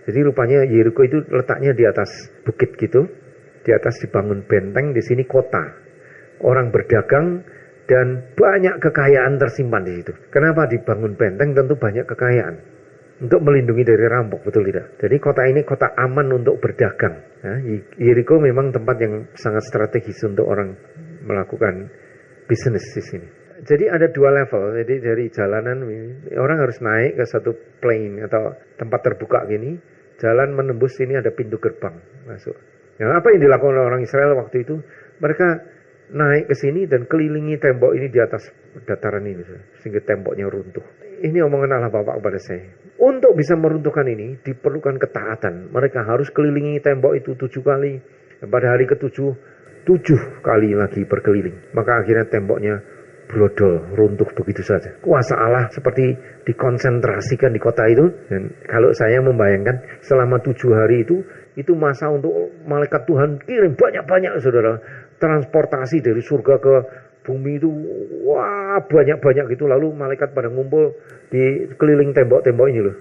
Jadi rupanya Yeriko itu letaknya di atas bukit gitu. Di atas dibangun benteng, di sini kota. Orang berdagang dan banyak kekayaan tersimpan di situ. Kenapa dibangun benteng? Tentu banyak kekayaan. Untuk melindungi dari rampok, betul tidak? Jadi kota ini kota aman untuk berdagang. Nah, Yeriko memang tempat yang sangat strategis untuk orang melakukan bisnis di sini. Jadi ada 2 level. Jadi dari jalanan, orang harus naik ke satu plane atau tempat terbuka gini. Jalan menembus sini ada pintu gerbang masuk. Nah, apa yang dilakukan oleh orang Israel waktu itu? Mereka naik ke sini dan kelilingi tembok ini di atas dataran ini sehingga temboknya runtuh. Ini omongan Allah Bapa kepada saya. Untuk bisa meruntuhkan ini diperlukan ketaatan. Mereka harus kelilingi tembok itu 7 kali. Dan pada hari ke-7, 7 kali lagi berkeliling. Maka akhirnya temboknya brodol, runtuh begitu saja. Kuasa Allah seperti dikonsentrasikan di kota itu. Dan kalau saya membayangkan selama 7 hari itu masa untuk malaikat Tuhan kirim banyak-banyak saudara. Transportasi dari surga ke bumi itu, wah banyak-banyak gitu. Lalu malaikat pada ngumpul di keliling tembok-tembok ini loh.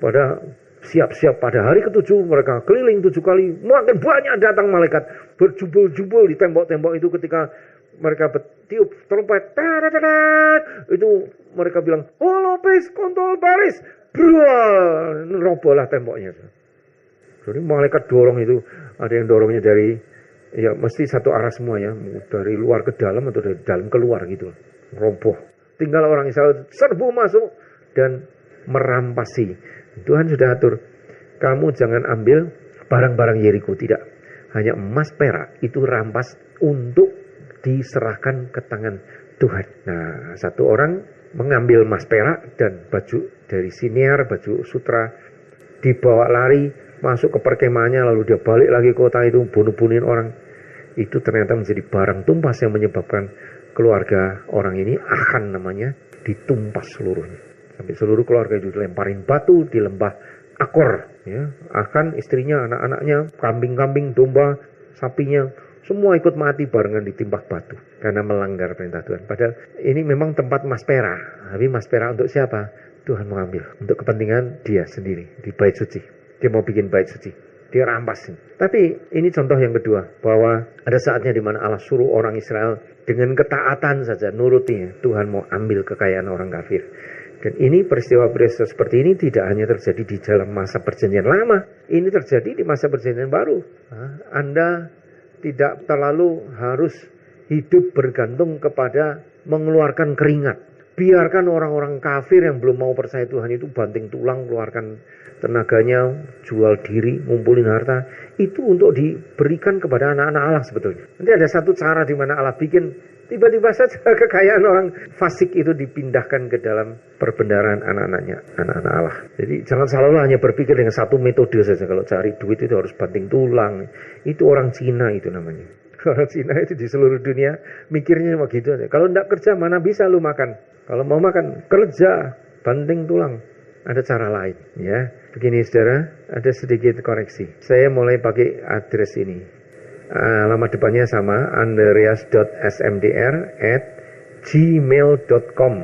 Pada siap-siap pada hari ke-7 mereka keliling 7 kali. Makin banyak datang malaikat berjubel-jubel di tembok-tembok itu ketika mereka tiup trompet, itu mereka bilang, holopis, kontol baris, robohlah temboknya. Jadi malaikat dorong itu, ada yang dorongnya dari, ya mesti satu arah semua ya, dari luar ke dalam atau dari dalam keluar gitu, roboh. Tinggal orang Israel serbu masuk dan merampasi. Tuhan sudah atur, kamu jangan ambil barang-barang Yeriko, tidak. Hanya emas perak itu rampas untuk diserahkan ke tangan Tuhan. Nah, satu orang mengambil emas perak dan baju dari Siniar, baju sutra, dibawa lari, masuk ke perkemahannya, lalu dia balik lagi ke kota itu, bunuh-bunuhin orang. Itu ternyata menjadi barang tumpas yang menyebabkan keluarga orang ini, Achan namanya, ditumpas seluruhnya. Sampai seluruh keluarga itu dilemparin batu di lembah Akor. Ya. Achan, istrinya, anak-anaknya, kambing-kambing, domba, sapinya, semua ikut mati barengan ditimbah batu karena melanggar perintah Tuhan. Padahal ini memang tempat mas perak. Tapi mas perak untuk siapa? Tuhan mengambil untuk kepentingan dia sendiri di bait suci. Dia mau bikin bait suci. Dia rampasin. Tapi ini contoh yang kedua, bahwa ada saatnya di mana Allah suruh orang Israel dengan ketaatan saja nuruti. Tuhan mau ambil kekayaan orang kafir. Dan ini peristiwa-peristiwa seperti ini tidak hanya terjadi di dalam masa perjanjian lama. Ini terjadi di masa perjanjian baru. Anda tidak terlalu harus hidup bergantung kepada mengeluarkan keringat. Biarkan orang-orang kafir yang belum mau percaya Tuhan itu banting tulang, keluarkan tenaganya, jual diri, ngumpulin harta. Itu untuk diberikan kepada anak-anak Allah sebetulnya. Nanti ada satu cara di mana Allah bikin tiba-tiba saja kekayaan orang fasik itu dipindahkan ke dalam perbendaharaan anak-anaknya, anak-anak Allah. Jadi jangan selalu hanya berpikir dengan satu metode saja. Kalau cari duit itu harus banting tulang. Itu orang Cina itu namanya. Orang Cina itu di seluruh dunia mikirnya cuma gitu aja. Kalau tidak kerja mana bisa lu makan. Kalau mau makan kerja, banting tulang. Ada cara lain ya. Begini saudara, ada sedikit koreksi. Saya mulai pakai address ini. Alamat depannya sama, andreas.smdr@gmail.com.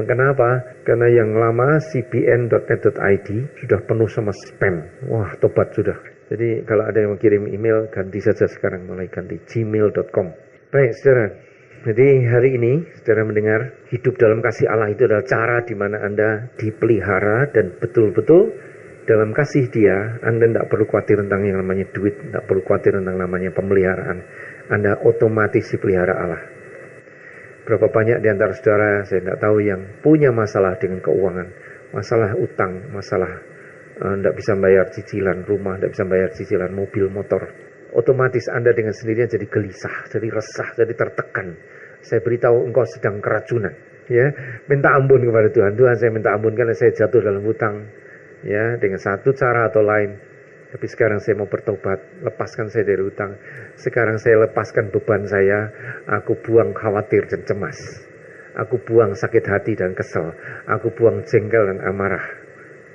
Kenapa? Karena yang lama cbn.net.id sudah penuh sama spam. Wah, tobat sudah. Jadi kalau ada yang mengirim email, ganti saja sekarang, mulai ganti gmail.com. Baik, saudara. Jadi hari ini, saudara mendengar, hidup dalam kasih Allah itu adalah cara di mana Anda dipelihara dan betul-betul dalam kasih Dia. Anda tidak perlu khawatir tentang yang namanya duit, tidak perlu khawatir tentang namanya pemeliharaan. Anda otomatis dipelihara Allah. Berapa banyak di antara saudara, saya tidak tahu, yang punya masalah dengan keuangan, masalah utang, masalah tidak bisa bayar cicilan rumah, tidak bisa bayar cicilan mobil, motor. Otomatis Anda dengan sendirinya jadi gelisah, jadi resah, jadi tertekan. Saya beritahu engkau sedang keracunan. Ya, minta ampun kepada Tuhan. Tuhan, saya minta ampun karena saya jatuh dalam hutang. Ya, dengan satu cara atau lain. Tapi sekarang saya mau bertobat, lepaskan saya dari hutang. Sekarang saya lepaskan beban saya, aku buang khawatir dan cemas. Aku buang sakit hati dan kesel. Aku buang jengkel dan amarah.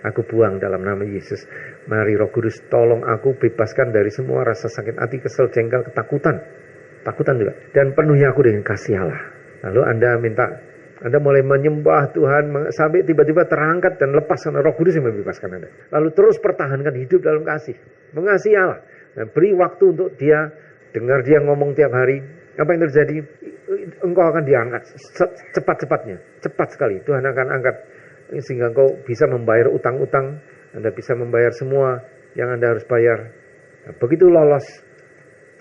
Aku buang dalam nama Yesus. Mari Roh Kudus tolong aku, bebaskan dari semua rasa sakit hati, kesel, jengkel, ketakutan. Takutan juga. Dan penuhi aku dengan kasih Allah. Lalu Anda mulai menyembah Tuhan sampai tiba-tiba terangkat dan lepaskan Roh Kudus yang membebaskan Anda. Lalu terus pertahankan hidup dalam kasih. Mengasihi Allah. Dan beri waktu untuk dia, dengar dia ngomong tiap hari. Apa yang terjadi? Engkau akan diangkat cepat-cepatnya. Cepat sekali. Tuhan akan angkat. Sehingga engkau bisa membayar utang-utang. Anda bisa membayar semua yang Anda harus bayar. Nah, begitu lolos,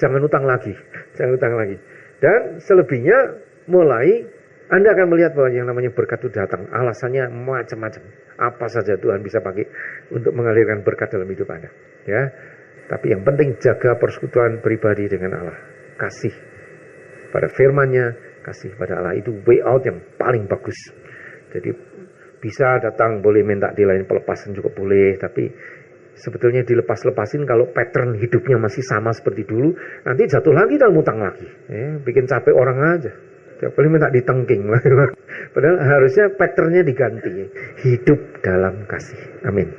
jangan utang lagi. Jangan utang lagi. Dan selebihnya mulai Anda akan melihat bahwa yang namanya berkat itu datang. Alasannya macam-macam. Apa saja Tuhan bisa pakai untuk mengalirkan berkat dalam hidup Anda. Ya. Tapi yang penting jaga persekutuan pribadi dengan Allah. Kasih pada firman-Nya, kasih pada Allah. Itu way out yang paling bagus. Jadi bisa datang, boleh minta di lain pelepasan juga boleh. Tapi sebetulnya dilepas-lepasin kalau pattern hidupnya masih sama seperti dulu. Nanti jatuh lagi dalam utang lagi. Ya, bikin capek orang aja. Tidak boleh minta ditengking. Padahal harusnya patternnya diganti. Hidup dalam kasih. Amin.